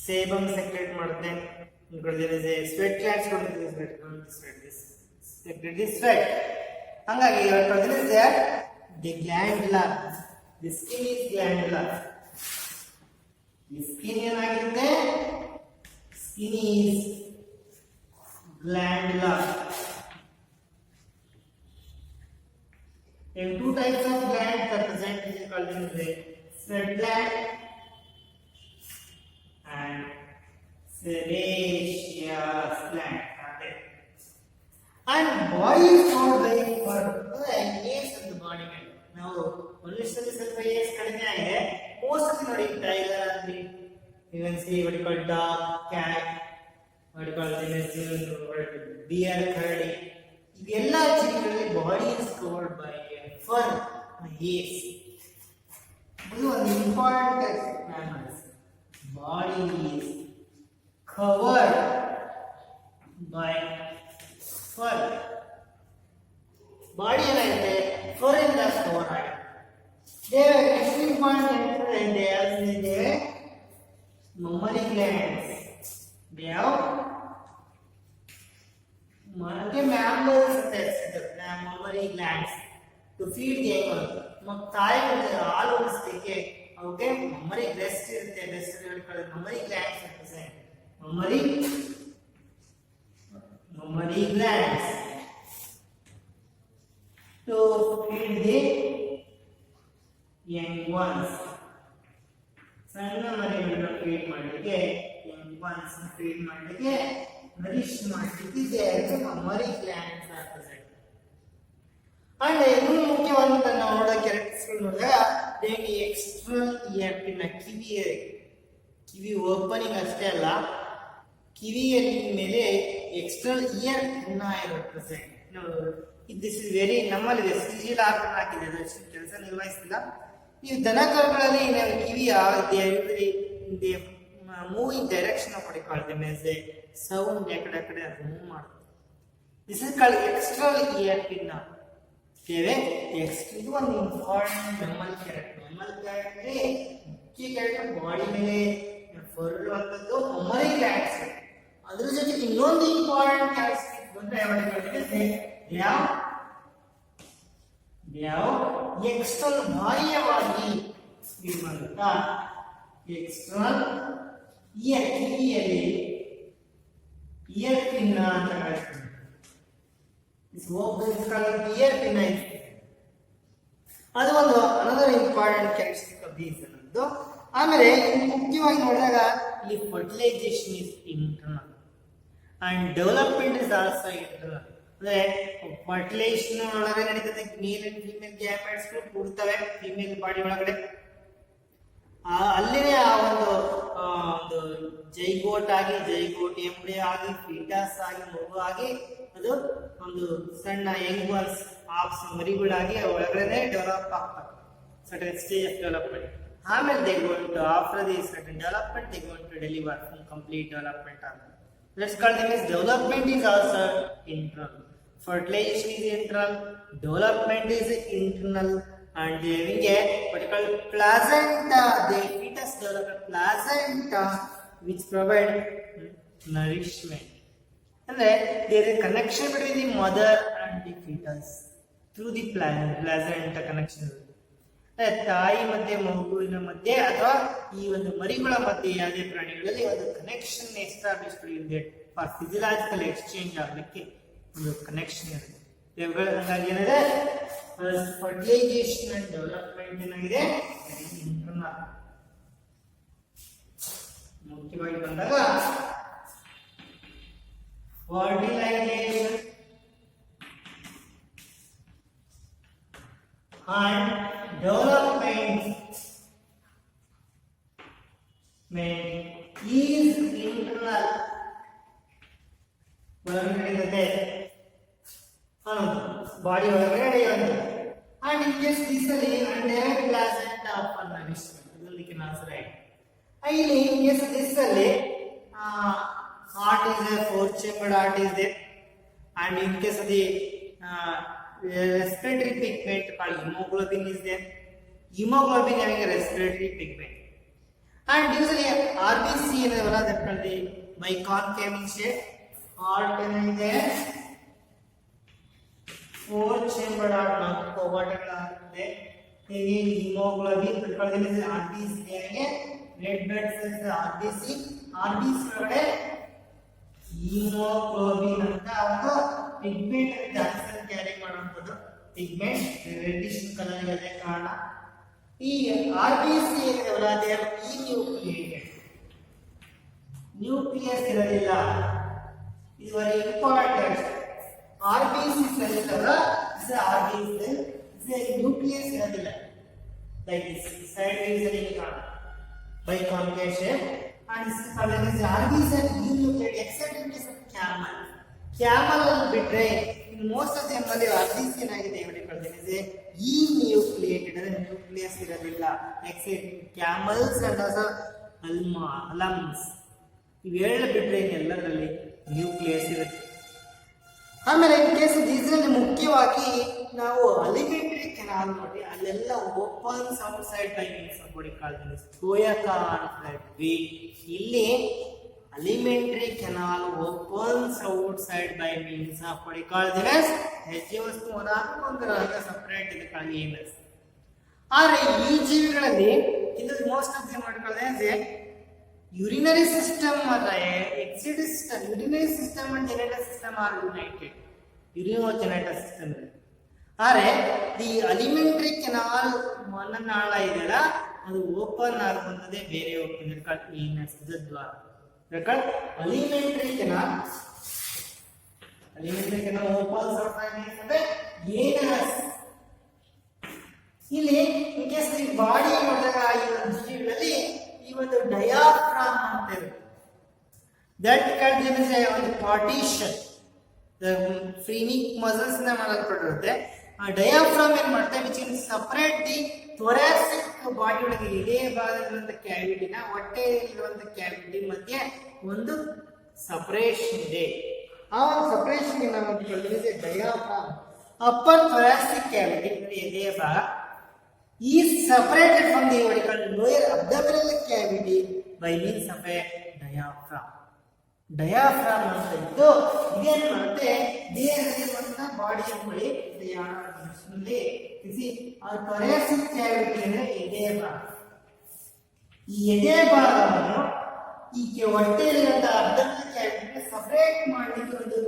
Sebum secrete ಮಾಡುತ್ತೆ. there is a sweat glands secrete this sweat. ಹಂಗಾಗಿ there is the glandular. The skin is glandular. The skin ಏನಾಗಿರುತ್ತೆ? Skin is glandular. And two types of glands are present which is called the sweat gland and sebaceous gland. And body is formed by hairs of the body. Now, ಮನುಷ್ಯರಲ್ಲಿ ಸ್ವಲ್ಪ hairs ಕಡಿಮೆ ಆಗಿದೆ. Most ನೋಡಿ tiger ಆಗಲಿ, even see what you call dog, cat, what you call bear, ಕರಡಿ, ಇವೆಲ್ಲ ಜೀವಿಗಳಲ್ಲಿ body is covered by fur, hairs. ಇದು ಒಂದು important mammals. Body is covered by fur. Body ಏನಾಗಿದೆ ಫರ್ ಇಂದ ಕವರ್ ಆಗಿದೆ. next important they have mammary glands. They have mammals mammary glands to feed the young. ತಾಯಿಗಳಿಗೆ ಹಾಲು ಉಣಿಸಲಿಕ್ಕೆ ಅವಕ್ಕೆ ಮಮ್ಮರಿ breast ಇರುತ್ತೆ. Breast ಮಮ್ಮರಿ glands ಇರುತ್ತೆ. ಮಮ್ಮರಿ glands to feed the young ones. ಸಣ್ಣ ಮರಿಗಳನ್ನು ಫೀಡ್ ಮಾಡಲಿಕ್ಕೆ, young ones ಫೀಡ್ ಮಾಡಲಿಕ್ಕೆ, ನರಿಶ್ ಮಾಡಲಿಕ್ಕೆ ಮಮ್ಮರಿ ಗ್ಲ್ಯಾಂಡ್ಸ್ are present. ಅಂಡ್ ಇನ್ನೂ ಮುಖ್ಯವಾದಂತ ನಾವು ನೋಡೋ ಕ್ಯಾರೆಕ್ಟರ್ಸ್ ನೋಡಿದಾಗ ಎಕ್ಸ್ಟರ್ನಲ್ ಇಯರ್ ಪಿನ್, ಕಿವಿ ಓಪನಿಂಗ್ ಅಷ್ಟೇ ಅಲ್ಲ, ಕಿವಿಯಲ್ಲಿ ಮೇಲೆ ಎಕ್ಸ್ಟರ್ನಲ್ ಇಯರ್ ಪಿನ್ ಇರುತ್ತೆ. ದಿಸ್ ಇಸ್ ವೆರಿ ನಮ್ಮಲ್ಲಿ ವೆಸ್ಟಿಜಿಯಲ್ ಆರ್ಗನ್ ಹಾಕಿದೆ, ಅದಷ್ಟು ಕೆಲಸ ನಿರ್ವಹಿಸ್ತಿಲ್ಲ. ನೀವು ದನಕರುಗಳಲ್ಲಿ ನಾವು ಕಿವಿಯ ಮೂವಿಂಗ್ ಡೈರೆಕ್ಷನ್ ಪಡಿಕೊಳ್ತೇವೆ, ಸೌಂಡ್ ಎಕಡೆ ಕಡೆ ಅದು ಮೂವ್ ಮಾಡುತ್ತೆ. This is called external year pin. ಇದು ಒಂದು ಇಂಪಾರ್ಟೆಂಟ್ ಮೆಮ್ಮಲ್ ಕ್ಯಾರೆಕ್ಟರ್. ಮುಖ್ಯ ಕ್ಯಾರೆಕ್ಟರ್ ಬಾಡಿ ಮೇಲೆ ಬರುವಂಥದ್ದು ಮಮ್ಮರಿ ಗ್ಲ್ಯಾಂಡ್ಸ್. ಅದ್ರ ಜೊತೆಗೆ ಇನ್ನೊಂದು ಇಂಪಾರ್ಟೆಂಟ್ ಕ್ಯಾರೆಕ್ಟರ್ ಬಂದ್ರೆ ಯಾವ ಎಕ್ಸ್ಟರ್ನಲ್ ಬಾಹ್ಯವಾಗಿ ಇರುವಂತ ಎಕ್ಸ್ಟರ್ನಲ್ ಇಯರ್, ಕಿವಿಯಲ್ಲಿ ಇಯರ್ ಪಿನ್ ಅಂತ ಹೇಳ್ತೀವಿ. ಇಯರ್ ಪಿನ್ ಐತಿ, ಅದು ಒಂದು another important characteristic of these ಅನ್ನೋದು. ಆಮೇಲೆ ಮುಖ್ಯವಾಗಿ ನೋಡಿದಾಗ ಇಲ್ಲಿ fertilization is internal and development is also internal. ಅಂದ್ರೆ ಫರ್ಟಿಲೈಸೇಷನ್ ಒಳಗೆ ನಡೀತದೆ, ಮೇಲ್ ಅಂಡ್ ಫೀಮೇಲ್ ಗ್ಯಾಮೆಟ್ಸ್ ಕೂಡ್ತವೆ ಫೀಮೇಲ್ ಬಾಡಿ ಒಳಗಡೆ. ಅಲ್ಲಿನೇ ಆ ಒಂದು ಜೈಗೋಟ್ ಆಗಿ, ಜೈಗೋಟ್ ಎಂಬ್ರಿಯೋ ಆಗಿ, ಫೀಟಸ್ ಆಗಿ, ಮಗು ಆಗಿ, ಅದು ಒಂದು ಸಣ್ಣ ಯಂಗ್ ಒನ್ಸ್ ಆಪ್ಸ್ ಮರಿಗಳಾಗಿ ಒಳಗಡೆ ಡೆವಲಪ್ ಆಗ್ತವೆ. Certain stage of development. ಆಮೇಲೆ they go into after the certain development they go into deliver complete development. Let's call them as development is also internal, fertilization is internal, development is internal, and they having a particular placenta. The fetus develop a placenta which provide nourishment. And there is connection between the mother and the fetus through the placenta connection. ತಾಯಿ ಮತ್ತೆ ಮಗುವಿನ ಮಧ್ಯೆ ಅಥವಾ ಈ ಒಂದು ಮರಿಗಳ ಮಧ್ಯೆ ಯಾವುದೇ ಪ್ರಾಣಿಗಳಲ್ಲಿ ಒಂದು connection establish for physiological exchange ಆಗಲಿಕ್ಕೆ ಒಂದು ಕನೆಕ್ಷನ್ ಇರುತ್ತೆ. ಹಾಗಾಗಿ ಏನಿದೆ ಫರ್ಟಿಲೈಸೇಷನ್ ಅಂಡ್ ಡೆವಲಪ್ಮೆಂಟ್ ಏನಾಗಿದೆ ಇಂಟರ್ನಲ್. ಮುಖ್ಯವಾಗಿ ಬಂದಾಗ fertilisation and development is internal. ಒಳಗಡೆ ಬಾಡಿ ಒಳಗಡೆ and in case this is undeveloped placenta of nourishment ಅದರಲ್ಲಿ ಕ್ಯಾನ್ಸರ್ ಆಗಿದೆ. ಇಲ್ಲಿ in case this ಅಲ್ಲಿ heart is there, four chambered heart is there, and in case of the respiratory pigment called hemoglobin is there. Hemoglobin having a respiratory pigment, and usually RBC is that called the biconcave in shape. Heart is there, four chambered heart not covered heart there. Hemoglobin called the RBC having red blood cells RBC. RBC ಒಳಗಡೆ hemoglobin ಅಂತ ಒಂದು pigment ಜಾಸ್ತಿ carry ಮಾಡುವಂಥದ್ದು. Pigment reddish colour ಇದೆ ಕಾರಣ. ಈ RBC ಏನಿದೆವಲ್ಲ they are nucleated. Nucleus ಇರೋದಿಲ್ಲ. ಇದು ವೆರಿ ಇಂಪಾರ್ಟೆಂಟ್. ಆರ್ಬಿಸಿ ಸೆಲ್ ಇರಲ್ಲ, ಇದು ಆರ್ಬಿಸಿ ಸೆಲ್ ನ್ಯೂಕ್ಲಿಯಸ್ ಇರೋದಿಲ್ಲ. Like this side is in ಕಾರಣ biconcave shape, and this is called as RBC are enucleated except in case of camel. Camel ಅಲ್ಲಿ ಬಿಟ್ರೆ in most of them ಅಲ್ಲಿ RBC ಏನಾಗಿದೆ ಹೇಳಿಕೊಳ್ಳುತ್ತೇನೆ enucleated ಅಂದ್ರೆ nucleus ಇರೋದಿಲ್ಲ. Accept camels and also ಅಲಮ್ಸ್ ಇವೆರಡು ಬಿಟ್ರೆ ಇನ್ನೆಲ್ಲದರಲ್ಲಿ nucleus ಇರುತ್ತೆ. ಆಮೇಲೆ ಇನ್ ಕೇಸ್ ಇದರಲ್ಲಿ ಮುಖ್ಯವಾಗಿ ನಾವು ಅಲಿಮೆಂಟರಿ ಕೆನಾಲ್ ನೋಡಿ ಅಲ್ಲೆಲ್ಲ open outside by means of body called ಸ್ಕೋಯಾಕಾನ್ ಫ್ಲಡ್. ಇಲ್ಲಿ alimentary canal opens outside by means of body called ಹೆಜ್ಜೆ ವಸ್ತು ಒಂದರ ಸಪರೇಟ್ ಇದೆ ಕಾಲ್ಡ್ ಏಮಸ್. ಆದ್ರೆ ಈ ಜೀವಿಗಳಲ್ಲಿ ಇದು ಮೋಸ್ಟ್ ಆಫ್ ದೆಮ್ ಮಾಡ್ಕೊಳ್ಳೋದೇ urinary system or exit system. Urinary system and genital system are united. Urinogenital system. ಆದರೆ ದಿ ಅಲಿಮೆಂಟರಿ ಕೆನಾಲ್ ಮನನಾಳ ಇದೆಯಲ್ಲ ಅದು ಓಪನ್ ಆಗುವಂಥದ್ದೇ ಬೇರೆ ಓಪನ್ ಏನಸ್ ದ್ವಾರ. ಅಲಿಮೆಂಟರಿ ಕೆನಾಲ್ ಓಪನ್ ಅಂದ್ರೆ ಏನಸ್. ಇಲ್ಲಿ ಇನ್ ಕೇಸ್ ಈ ಬಾಡಿ ನೋಡಿದಾಗ ಈ ಒಂದು ಜೀವಿಗಳಲ್ಲಿ ಈ ಒಂದು ಡಯಾಫ್ರಾಮ್ ಅಂತ ಇರುತ್ತೆ. ದಟ್ ಕಂಟೈನ್ಸ್ ಒಂದು ಪಾರ್ಟಿಷನ್ ಫ್ರೀನಿಕ್ ಮಸಲ್ಸ್ ನ ಮಾಡಲ್ಪಟ್ಟಿರುತ್ತೆ. ಆ ಡಯಾಫ್ರಾಮ್ ಏನ್ ಮಾಡುತ್ತೆ which in separate the thoracic body ಒಳಗೆ ಇದೇ ಭಾಗದಲ್ಲಿರುವಂತ ಕ್ಯಾವಿಟಿನ ಹೊಟ್ಟೆಯಲ್ಲಿರುವಂತ ಕ್ಯಾವಿಟಿ ಮಧ್ಯೆ ಒಂದು ಸಪರೇಷನ್ ಇದೆ. ಆ ಒಂದು ಸಪರೇಷನ್ ನಾವು ಡಯಾಫ್ರಾಮ್ ಅಪ್ಪರ್ ಥೊರಾಸಿಕ್ ಕ್ಯಾವಿಟಿ ಎದೆಯ ಭಾಗ is separated from the what called lower abdominal cavity by means of a diaphragm. Diaphragm ಅಂತ ಇದ್ದು ಇದೇನು ಮಾಡುತ್ತೆ ದೇಹದಲ್ಲಿರುವಂತ ಬಾಡಿ ಎಂಬಳಿ ನಲ್ಲಿ ಇಸಿ ಆ ಥೊರಾಸಿಕ್ ಕ್ಯಾವಿಟಿ ಅಂದ್ರೆ ಎದೆ ಭಾಗ. ಈ ಎದೆ ಭಾಗವನ್ನು ಈ ಹೊಟ್ಟೆಯಲ್ಲಿರುವಂತ ಅಬ್ಡಮಿನಲ್ ಕ್ಯಾವಿಟಿ ಸಪರೇಟ್ ಮಾಡಲಿಕ್ಕೆ ಒಂದು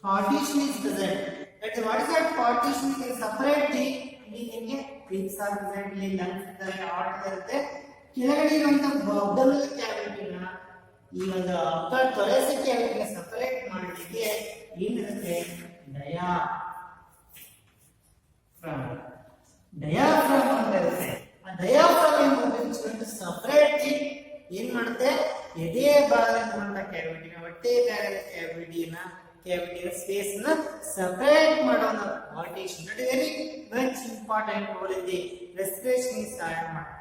partition is present. That what is that partition is separate the ನಿಮಗೆ ಲಿಂಕ್ಸ್ ಆರ್ ಪ್ರೆಸೆಂಟ್ ಇಲ್ಲಿ ಲಂಗ್ಸ್ ಇರುತ್ತೆ, ಹಾರ್ಟ್ ಇರುತ್ತೆ. ಕೆಳಗಡೆ ಇರುವಂತ ಅಬ್ಡಮಿನಲ್ ಕ್ಯಾವಿಟಿನ ಈ ಒಂದು ಅಪ್ಪರ್ ಥೊರಾಸಿಕ್ ಕ್ಯಾವಿಟಿನ ಸಪರೇಟ್ ಮಾಡಲಿಕ್ಕೆ ಏನಿರುತ್ತೆ ಡಯಾಫ್ರಾಮ್ ಅಂತ ಇರುತ್ತೆ. ಆ ಡಯಾಫ್ರಾಮ್ ಏನು ಸಪರೇಟ್ ಏನ್ ಮಾಡುತ್ತೆ ಎದೆ ಭಾಗದ ಕ್ಯಾವಿಟಿನ ಹೊಟ್ಟೆ ಭಾಗದ ಕ್ಯಾವಿಟಿನ ಸ್ಪೇಸ್ ನ ಸಪರೇಟ್ ಮಾಡೋ ಒಂದು partition. That is very much important role in the respiration is ಸಹಾಯ ಮಾಡಿ.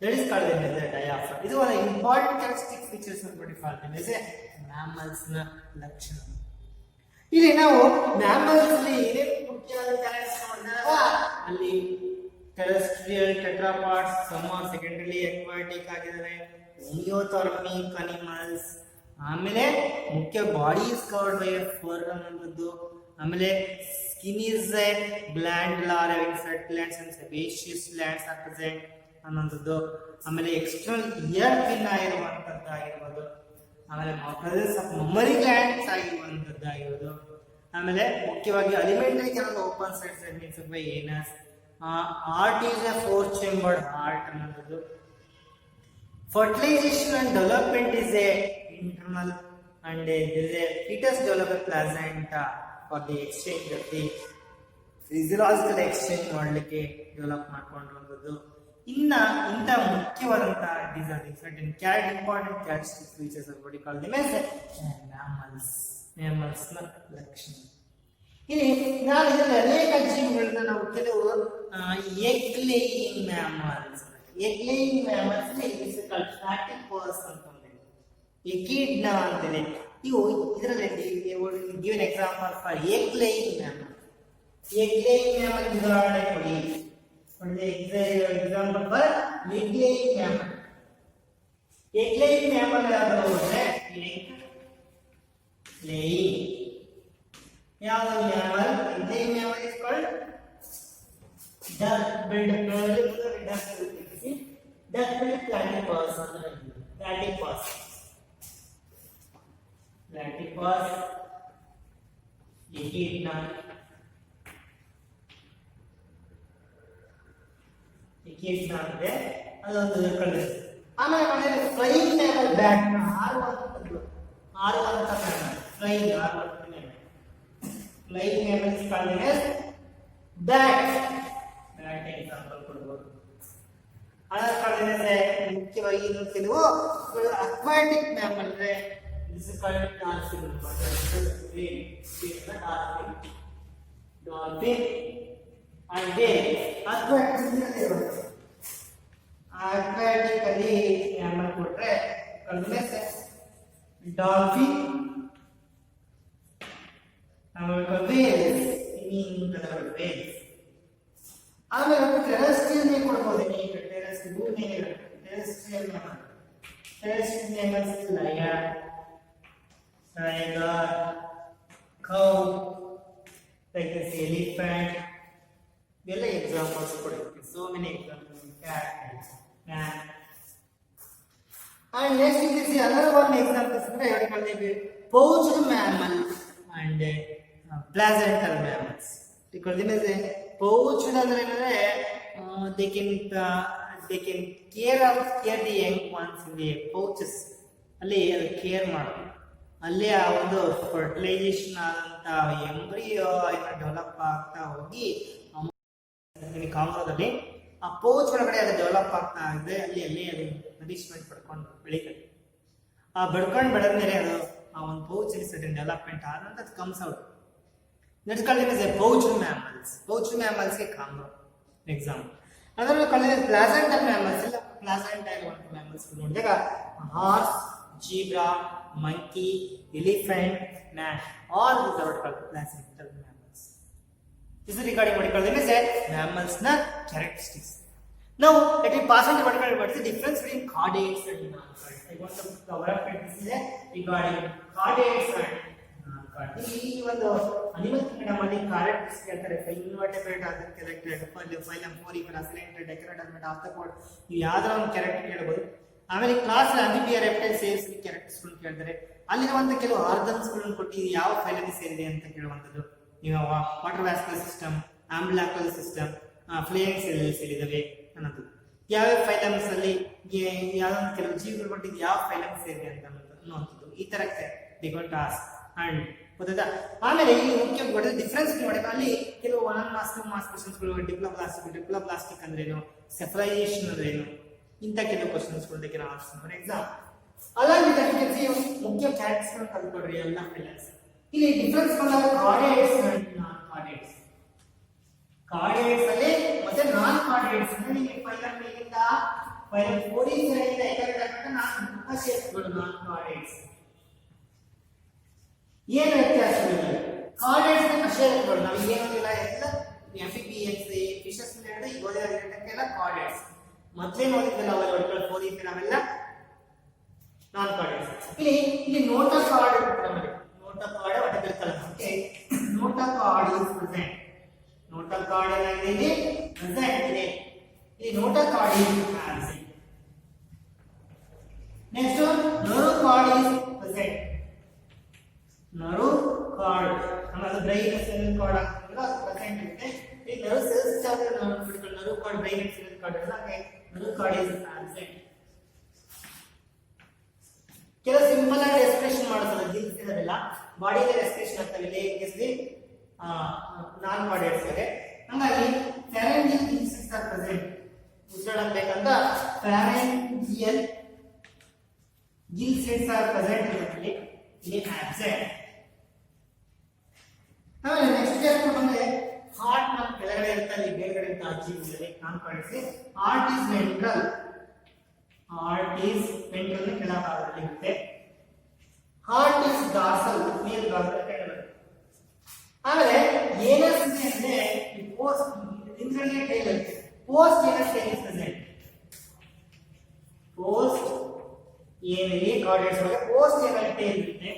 That is called the diaphragm. ಇದು ಒಂದು ಇಂಪಾರ್ಟೆಂಟ್ ಕ್ಯಾರೆಕ್ಟರಿಸ್ಟಿಕ್ ಫೀಚರ್ಸ್ ಅಂತ ಬಡಿಫಾಲ್ಟ್ ಮ್ಯಾಮಲ್ಸ್ ನ ಲಕ್ಷಣ. ಇಲ್ಲಿ ನಾವು ಮ್ಯಾಮಲ್ಸ್ ಅಲ್ಲಿ ಏನೇನು ಮುಖ್ಯವಾದ ಕ್ಯಾರೆಕ್ಟರ್ಸ್ ನೋಡಿದಾಗ ಅಲ್ಲಿ terrestrial tetrapods, some secondary aquatic ಆಗಿದ್ದಾರೆ, ಹೋಮಿಯೋಥರ್ಮಿಕ್ ಅನಿಮಲ್ಸ್, ಆಮೇಲೆ ಮುಖ್ಯ body is covered by fur ಅನ್ನೋದು, ಆಮೇಲೆ skin is a gland are having fat glands and sebaceous glands are present ಅನ್ನೋಂಥದ್ದು. ಆಮೇಲೆ ಎಕ್ಸ್ಟರ್ನಲ್ ಇಯರ್ ಪಿನ್ ಆಗಿರುವಂಥದ್ದು ಆಗಿರ್ಬೋದು. ಆಮೇಲೆ ಪ್ರೆಸೆನ್ಸ್ ಆಫ್ ಮಮ್ಮರಿ ಗ್ಲ್ಯಾಂಡ್ಸ್ ಆಗಿರುವಂಥದ್ದು ಆಗಿರೋದು. ಆಮೇಲೆ ಮುಖ್ಯವಾಗಿ alimentary canal open side means by anus. Heart is a 4 chambered heart ಅನ್ನೋದು. Fertilization and development is a internal, and there is a fetus develop a placenta for the exchange of the physiological exchange ಮಾಡಲಿಕ್ಕೆ develop ಮಾಡ್ಕೊಂಡಿರುವಂಥದ್ದು. ಇನ್ನ ಇಂಥ ಮುಖ್ಯವಾದಂತಹ these are different and important characteristic features of what we call them as mammals ನ ಲಕ್ಷಣ. ಇಲ್ಲಿ ನಾವು ಇದರಲ್ಲಿ ಅನೇಕ ಜೀವಿಗಳನ್ನ ನಾವು ಕೆಲವು egg laying mammals is called platypus ಅಂತಂದ್ರೆ ಎಕಿಡ್ನ ಅಂತಾನೆ. ಇವು ಇದರಲ್ಲಿ give an example for egg laying mammal. Egg laying mammal ಉದಾಹರಣೆ ಕೊಡಿ. ಒಂದು example for egg laying mammal. Egg laying mammal ಯಾವುದು ಅಂದ್ರೆ egg laying. ಯಾವುದು mammal? Egg laying mammal is called duck-billed platypus. echidna ಅಂದ್ರೆ ಅದೊಂದು ಕಡೆ. ಆಮೇಲೆ ಮನೆಯಲ್ಲಿ ಫ್ಲೈಯಿಂಗ್ ಮ್ಯಾಮಲ್ ಬ್ಯಾಟ್ ಹಾರುವಂಥದ್ದು flying mammal is called as bat example ಕೊಡಬಹುದು. ಅದರ ಕಾರಣದಿಂದ ಮುಖ್ಯವಾಗಿ ಇನ್ನು ಕೆಲವು ಅಕ್ವಾಟಿಕ್ ಮ್ಯಾಮಲ್ ಅಂದ್ರೆ this is called dolphin and then aquatically mammal ಕೊಟ್ರೆ ಕಡಿಮೆ ಡಾಲ್ಫಿನ್ ಆಮೇಲೆ whales whales. ಆಮೇಲೆ ಟೆರೆಸ್ಟ್ರಿಯಲ್ ಕೊಡಬಹುದು. Terrestrial mammals lion, tiger, cow, like this elephant. Well, examples ಕೊಡ್ತೀವಿ. So many examples. Cat, man. And next you see another one example ಅಂದ್ರೆ pouched mammal and placental mammals. Because them is pouched ಅಂದ್ರೆ ಏನಂದ್ರೆ they can care the young ones in the pouches. ಅಲ್ಲಿ ಅದು care ಮಾಡೋದು. ಅಲ್ಲಿ ಆ ಒಂದು fertilisation ಆದಂತ ಎಂಬ್ರಿಯೋ ಡೆವಲಪ್ ಆಗ್ತಾ ಹೋಗಿ ಕಾಂಗೋದಲ್ಲಿ ಆ ಪೌಚ್ ಒಳಗಡೆ ಅದು ಡೆವಲಪ್ ಆಗ್ತಾ ಇದೆ. ಅಲ್ಲಿ ಅದು ನರಿಶ್ಮೆಂಟ್ ಪಡ್ಕೊಂಡು ಬೆಳೀತದೆ. ಆ ಬೆಳ್ಕೊಂಡು ಬೆಳೆದ್ಮೇಲೆ ಅದು ಆ ಒಂದು ಪೌಚ್ ಸರ್ಟನ್ ಡೆವಲಪ್ಮೆಂಟ್ ಆದಂತ ಅದು comes out. That's called as a pouched mammals. Pouched ಮ್ಯಾಮಲ್ಸ್ಗೆ ಕಾಂಗೋ ಎಕ್ಸಾಂಪಲ್. ಅದರಲ್ಲಿ ಕಾಲ್ಡ್ ಪ್ಲಾಸೆಂಟಲ್ ಮ್ಯಾಮಲ್ಸ್. ಇಲ್ಲ ಪ್ಲಾಸೆಂಟಾ ಇರುವಂತ ಮ್ಯಾಮಲ್ಸ್ ನೋಡಿದಾಗ horse, zebra, monkey, elephant, man, all these are called placental mammals. This is regarding what we call them as mammals na characteristics. Now let me pass on to what is the difference between chordates and non-chordates. I want to cover up this is regarding chordates and non-chordates. ಈ ಒಂದು animal Kingdom ಅಲ್ಲಿ characteristics ಹೇಳ್ತಾರೆ. invertebrate character, phylum, foraminifera, coelenterate, ಡೆಕ್ರಾಡರ್ಮೇಟ್, ಆರ್ಥ್ರೋಪೋಡ್, ಇವು ಯಾವ್ದಾರ ಒಂದು character ಹೇಳ್ಬೋದು. ಆಮೇಲೆ class Amphibia, reptile, sales characters ಕೇಳ್ತಾರೆ. ಅಲ್ಲಿರುವಂತ ಕೆಲವು ಆರ್ಗನ್ಸ್ ಗಳನ್ನು ಕೊಟ್ಟು ಯಾವ ಫೈಲಮ್ ಸೇರಿದೆ ಅಂತ ಕೇಳುವಂತದ್ದು. ನೀವು water vascular system, ambulacral system, flame cells ಇದಾವೆ ಅನ್ನೋದು. ಯಾವ ಫೈಲಮ್ಸ್ ಅಲ್ಲಿ ಯಾವ್ದೊಂದು ಕೆಲವು ಜೀವಿಗಳು ಕೊಟ್ಟಿದ್ದು ಯಾವ ಫೈಲಮ್ ಸೇರಿದೆ ಅಂತ ಅನ್ನುವಂಥದ್ದು. ಈ ತರ ಡಿಫರೆಂಟ್ ಟಾಸ್ಕ್ ಅಂಡ್ ಗೊತ್ತಾ. ಆಮೇಲೆ ಈ ಮುಖ್ಯವಾಗಿ ಡಿಫ್ರೆನ್ಸ್ ನೋಡಿ. ಅಲ್ಲಿ ಕೆಲವು ಒನ್ ಮಾಸ್ ಟು ಮಾಸ್ ಕ್ವಶನ್ಸ್ಗಳು, ಡಿಪ್ಲೋಪ್ಲಾಸ್ಟಿಕ್ ಅಂದ್ರೇನು, ಸೆಫಲೈಸೇಷನ್ ಅಂದ್ರೇನು, ಇಂಥ ಕೆಲವು ಕ್ವಶನ್ಸ್ ಕೊಡೋದಕ್ಕೆ ನಾವು ಆನ್ಸರ್. ಫಾರ್ ಎಕ್ಸಾಂಪಲ್ ಮುಖ್ಯ ಕ್ಯಾರೆಕ್ಟರ್ಸ್ ಕಲ್ತ್ಕೊಡ್ರಿ ಎಲ್ಲ ಫೈಲಮ್ಸ್. ಇಲ್ಲಿ ಡಿಫರೆನ್ಸ್ ಬಂದಾಗ chordates and non chordates. Chordates ಅಲ್ಲಿ ಮತ್ತೆ ನಾನ್ ಕಾರ್ಡೇಟ್ಸ್ ಅಂದ್ರೆ ನಿಮಗೆ ಫೈಲಮ್ ಮೇಲಿಂದ ಫೈಲಮ್ ಫೋರಿಮಿನಿಫೆರಾ ಎಕರೆಕ್ಟ್ ನಾನು ಉಪಶೇಷಗಳು ನಾನ್ ಕಾರ್ಡೇಟ್ಸ್. ಏನು ವ್ಯತ್ಯಾಸವಿದೆ? ಕಾರ್ಡೇಟ್ಸ್ ಅಶೇಷಗಳು ನಾವು ಏನಿಲ್ಲ ಎಲ್ಲ ಆಂಫಿಬಿಯನ್ಸ್, ಫಿಶಸ್ ಅಂತ ಈ ಓದಿರೋದಕ್ಕೆಲ್ಲ ಕಾರ್ಡೇಟ್ಸ್. ಮೊದಲೇ ನೋಡಿದ್ವಲ್ಲ ಅವೆಲ್ಲ ಫೋರಿಮಿನಿಫೆರಾ ಅವೆಲ್ಲ ನಾನ್ ಕಾರ್ಡೇಟ್ಸ್. ಇಲ್ಲಿ ನೋಟ ಕಾರ್ಡ್ ನಮಗೆ ನೋಟ ಕಾರ್ಡ್ ಒಟ್ಟದಲ್ಲಿ okay notochord is present. Notochord ಏನಾಗಿದೆ present ಇದೆ. ಈ notochord is absent. Next neurochord is present. Neurochord ನಮ್ಮದು ಬ್ರೈನ್ ಸೆಲ್ ಕಾರ್ಡ್ ಆಗ್ತದಲ್ಲ ಅದು ಪ್ರೆಸೆಂಟ್ ಇರುತ್ತೆ. ಈ nerve cells ಚಾಪ್ಟರ್ ನಾವು ನೋಡ್ಬಿಟ್ಟು neurochord ಬ್ರೈನ್ ಸೆಲ್ ಕಾರ್ಡ್ ಎಲ್ಲ neurochord is absent. ಕೆಲವು ಸಿಂಪಲ್ ಆಗಿ ರೆಸ್ಪಿರೇಷನ್ ಮಾಡ್ತಾರೆ ಜಿಲ್ಸ್ ಇರೋದಿಲ್ಲ ಬಾಡಿಯಲ್ಲಿ ರೆಸ್ಪಿರೇಷನ್ ಆಗ್ತವೆ ಲೇಕೆಸ್ಲಿ ನಾನ್ ಕಾರ್ಡಿಯಸ್ ಇದೆ. ಹಾಗಾಗಿ ಫಾರೆಂಜಿಯಲ್ ಜಿಲ್ಸ್ ಆರ್ ಪ್ರೆಸೆಂಟ್. ಉಸಿರಾಡಬೇಕಂತ ಫಾರೆಂಜಿಯಲ್ ಜಿಲ್ಸ್ ಆರ್ ಪ್ರೆಸೆಂಟ್ ಇರುತ್ತೆ. ಇಲ್ಲಿ ಆಬ್ಸೆಂಟ್. ಆಮೇಲೆ ನೆಕ್ಸ್ಟ್ ಏನು ಬಂದ್ರೆ ಹಾರ್ಟ್ ನಮ್ಮ ಕೆಳಗಡೆ ಇರುತ್ತೆ, ಅಲ್ಲಿ ಮೇಲ್ಗಡೆ ಇರುತ್ತೆ ಆ ಜಿಲ್ಸ್ ಇದೆ ನಾನ್ ಕಾರ್ಡಿಯಸ್. Heart is ventral. Heart is ventral ಕೆಳಭಾಗದಲ್ಲಿ ಇರುತ್ತೆ. ಹಾರ್ಟ್ ಈಸ್ ಡಾರ್ಸಲ್ ಮೇಲ್ಭಾಗದಲ್ಲಿ ಕೆಳಗಡೆ. ಆಮೇಲೆ ಏನಸ್ ಇದೆ ಅಂದ್ರೆ ಈ ಪೋಸ್ಟ್ ಹಿಂದ್ಗಡೆ ಟೈಲ್ ಇರುತ್ತೆ. Post anus tail is present. Post ಏನಿದೆ ಕಾರ್ಡಿಯಸ್ ಒಳಗೆ ಪೋಸ್ಟ್ ಏನಲ್ ಟೈಲ್ ಇರುತ್ತೆ.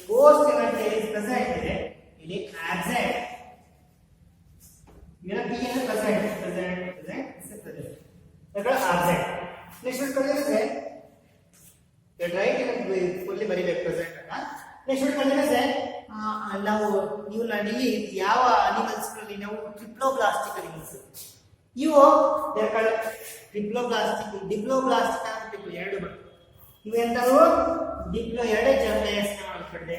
ಪೋಸ್ಟ್ ಏನಲ್ ಟೈಲ್ ಇಸ್ ಪ್ರೆಸೆಂಟ್ ಇದೆ. ಇಲ್ಲಿ ಆಬ್ಸೆಂಟ್. ಇದರ ಪಿ ಏನು present present present present. absent. Next one ಕಲಿಯೋದ್ರೆ ರೈಟ್ ಫುಲ್ಲಿ ಬರಿಬೇಕು ಪ್ರೆಸೆಂಟ್ ಅನ್ನ. ನೆಕ್ಸ್ಟ್ one ಕಲಿಯೋದ್ರೆ ನಾವು ನೀವು ಇಲ್ಲಿ ಯಾವ ಅನಿಮಲ್ಸ್ ಗಳಲ್ಲಿ ನಾವು ಟ್ರಿಪ್ಲೋಬ್ಲಾಸ್ಟಿಕ್ ಅನಿಮಲ್ಸ್ ಇವು ಟ್ರಿಪ್ಲೋಬ್ಲಾಸ್ಟಿಕ್ ಡಿಪ್ಲೋಬ್ಲಾಸ್ಟಿಕ್ ಅಂತ ಎರಡು ಬರ್ತವೆ. ಇವು ಎಂತವು ಡಿಪ್ಲೋ ಎರಡೇ ಜನ ಯೋಚನೆ ಮಾಡ್ಕೊಂಡೆ.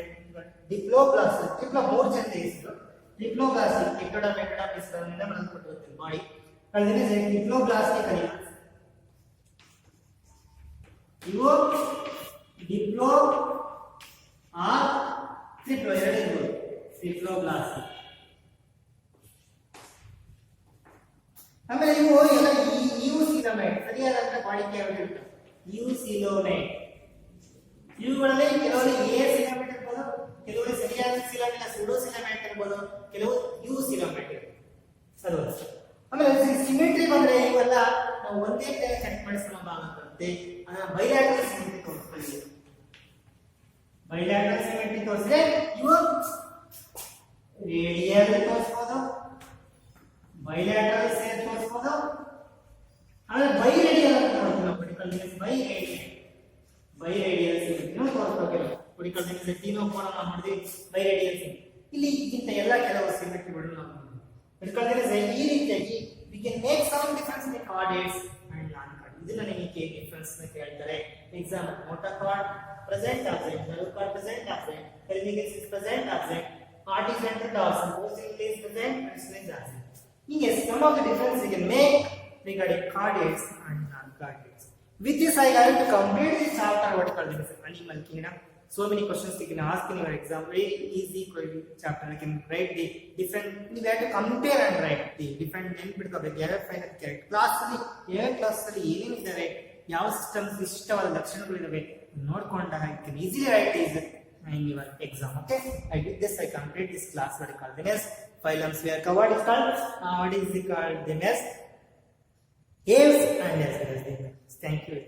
ಡಿಪ್ಲೋಬ್ಲಾಸ್ಟಿಕ್ ಟ್ರಿಪ್ಲೋ ಮೂರು ಜನ ಹೆಸರು. ಡಿಪ್ಲೋಬ್ಲಾಸ್ಟಿಕ್ ಎಕ್ಟೋಡರ್ಮಿಸ್ ಗಳಿಂದ ಬಳಸಲ್ಪಟ್ಟಿರುತ್ತೆ ಬಾಡಿ. ಕಲಿಯೋದ್ರೆ ಡಿಪ್ಲೋಬ್ಲಾಸ್ಟಿಕ್ ಅನಿಮಲ್ಸ್ ಇವು ಡಿಪ್ಲೋ ಆರ್ ಟ್ರಿಪ್ಲೋ ಎರಡು ಟ್ರಿಪ್ಲೋಬ್ಲಾಸ್ಟಿಕ್. ಆಮೇಲೆ ಇವು ಎಲ್ಲ ಯೂಸಿಲೋನೈಟ್ ಸರಿಯಾದಂತ ಬಾಡಿ ಕ್ಯಾವಿಟಿ ಇರುತ್ತೆ. ಯೂಸಿಲೋನೈಟ್ ಇವುಗಳಲ್ಲಿ ಕೆಲವರು ಎ ಸಿಲೋಮೇಟ್ ಇರ್ಬೋದು, ಕೆಲವರು ಸರಿಯಾದ ಸಿಲೋಮೇಟ್ ಸುಡೋ ಸಿಲೋಮೇಟ್ ಇರ್ಬೋದು, ಕೆಲವು ಯೂಸಿಲೋಮೇಟ್ ಅದು. ಆಮೇಲೆ ಸಿಮೆಟ್ರಿ ಬಂದ್ರೆ ಇವೆಲ್ಲ ನಾವು ಒಂದೇ ಕಡೆ ಕಟ್ ಮಾಡಿಸೋ ಭಾಗ ಬರುತ್ತೆ. ಬೈಲ್ಯಾಟ್ರಲ್ ಸಿಮೆಟ್ರಿ ತೋರಿಸ್ತೀವಿ. ಬೈಲ್ಯಾಟ್ರಲ್ ಸಿಮೆಟ್ರಿ ತೋರಿಸಿದ್ರೆ ಇವು ರೇಡಿಯಲ್ ತೋರಿಸಬಹುದು, ಬೈಲ್ಯಾಟ್ರಲ್ ಸೇರ್ ತೋರಿಸಬಹುದು. ಆಮೇಲೆ ಬೈರೇಡಿಯಲ್ ಅಂತ ನೋಡ್ತೀವಿ ನಾವು ಪರ್ಟಿಕ್ಯುಲರ್ ಬೈರೇಡಿಯಲ್ ಸಿಮೆಟ್ರಿ ತೋರಿಸ್ಬೇಕು. ಪರ್ಟಿಕ್ಯುಲರ್ ಟೀನೋಫೋನ್ ನಾವು ಮಾಡಿದ್ವಿ ಬೈರೇಡಿಯಲ್ ಸಿಮೆಟ್ರಿ. ಇಲ್ಲಿ ಇಂತ ಎಲ್ಲ ಕೆಲವು ಸಿಮೆಟ್ರಿಗಳು ನಾವು ಪರ್ಟಿಕ್ಯುಲರ್ ಈ ರೀತಿಯಾಗಿ we can make some difference in chordates and non-chord. ಇದನ್ನ ನಿಮಗೆ ಡಿಫರೆನ್ಸ್ ನ ಕೇಳ್ತಾರೆ exam. notochord present absent, neurochord present absent, pharyngeus is present absent, heart is ventral dorsal, posterior is present, and is absent. Yes, some of the difference we can make regarding chordates and non-chordates. With this I like to complete this chapter what called as animal kingdom. So many questions you can ask in your exam. Very easy chapter. You can write the different. You have to compare and write the different input of the final character. Class ಅಲ್ಲಿ ಏನೇನು ಇದಾವೆ, ಯಾವ systems ಇಷ್ಟವಾದ ಲಕ್ಷಣಗಳಿದಾವೆ ನೋಡ್ಕೊಂಡಾಗ you can easily write these in your exam. Okay, I did this. I complete this class. What is called them as phylums. We are covered. Is called what is it called them as caves and as well as them. Thank you.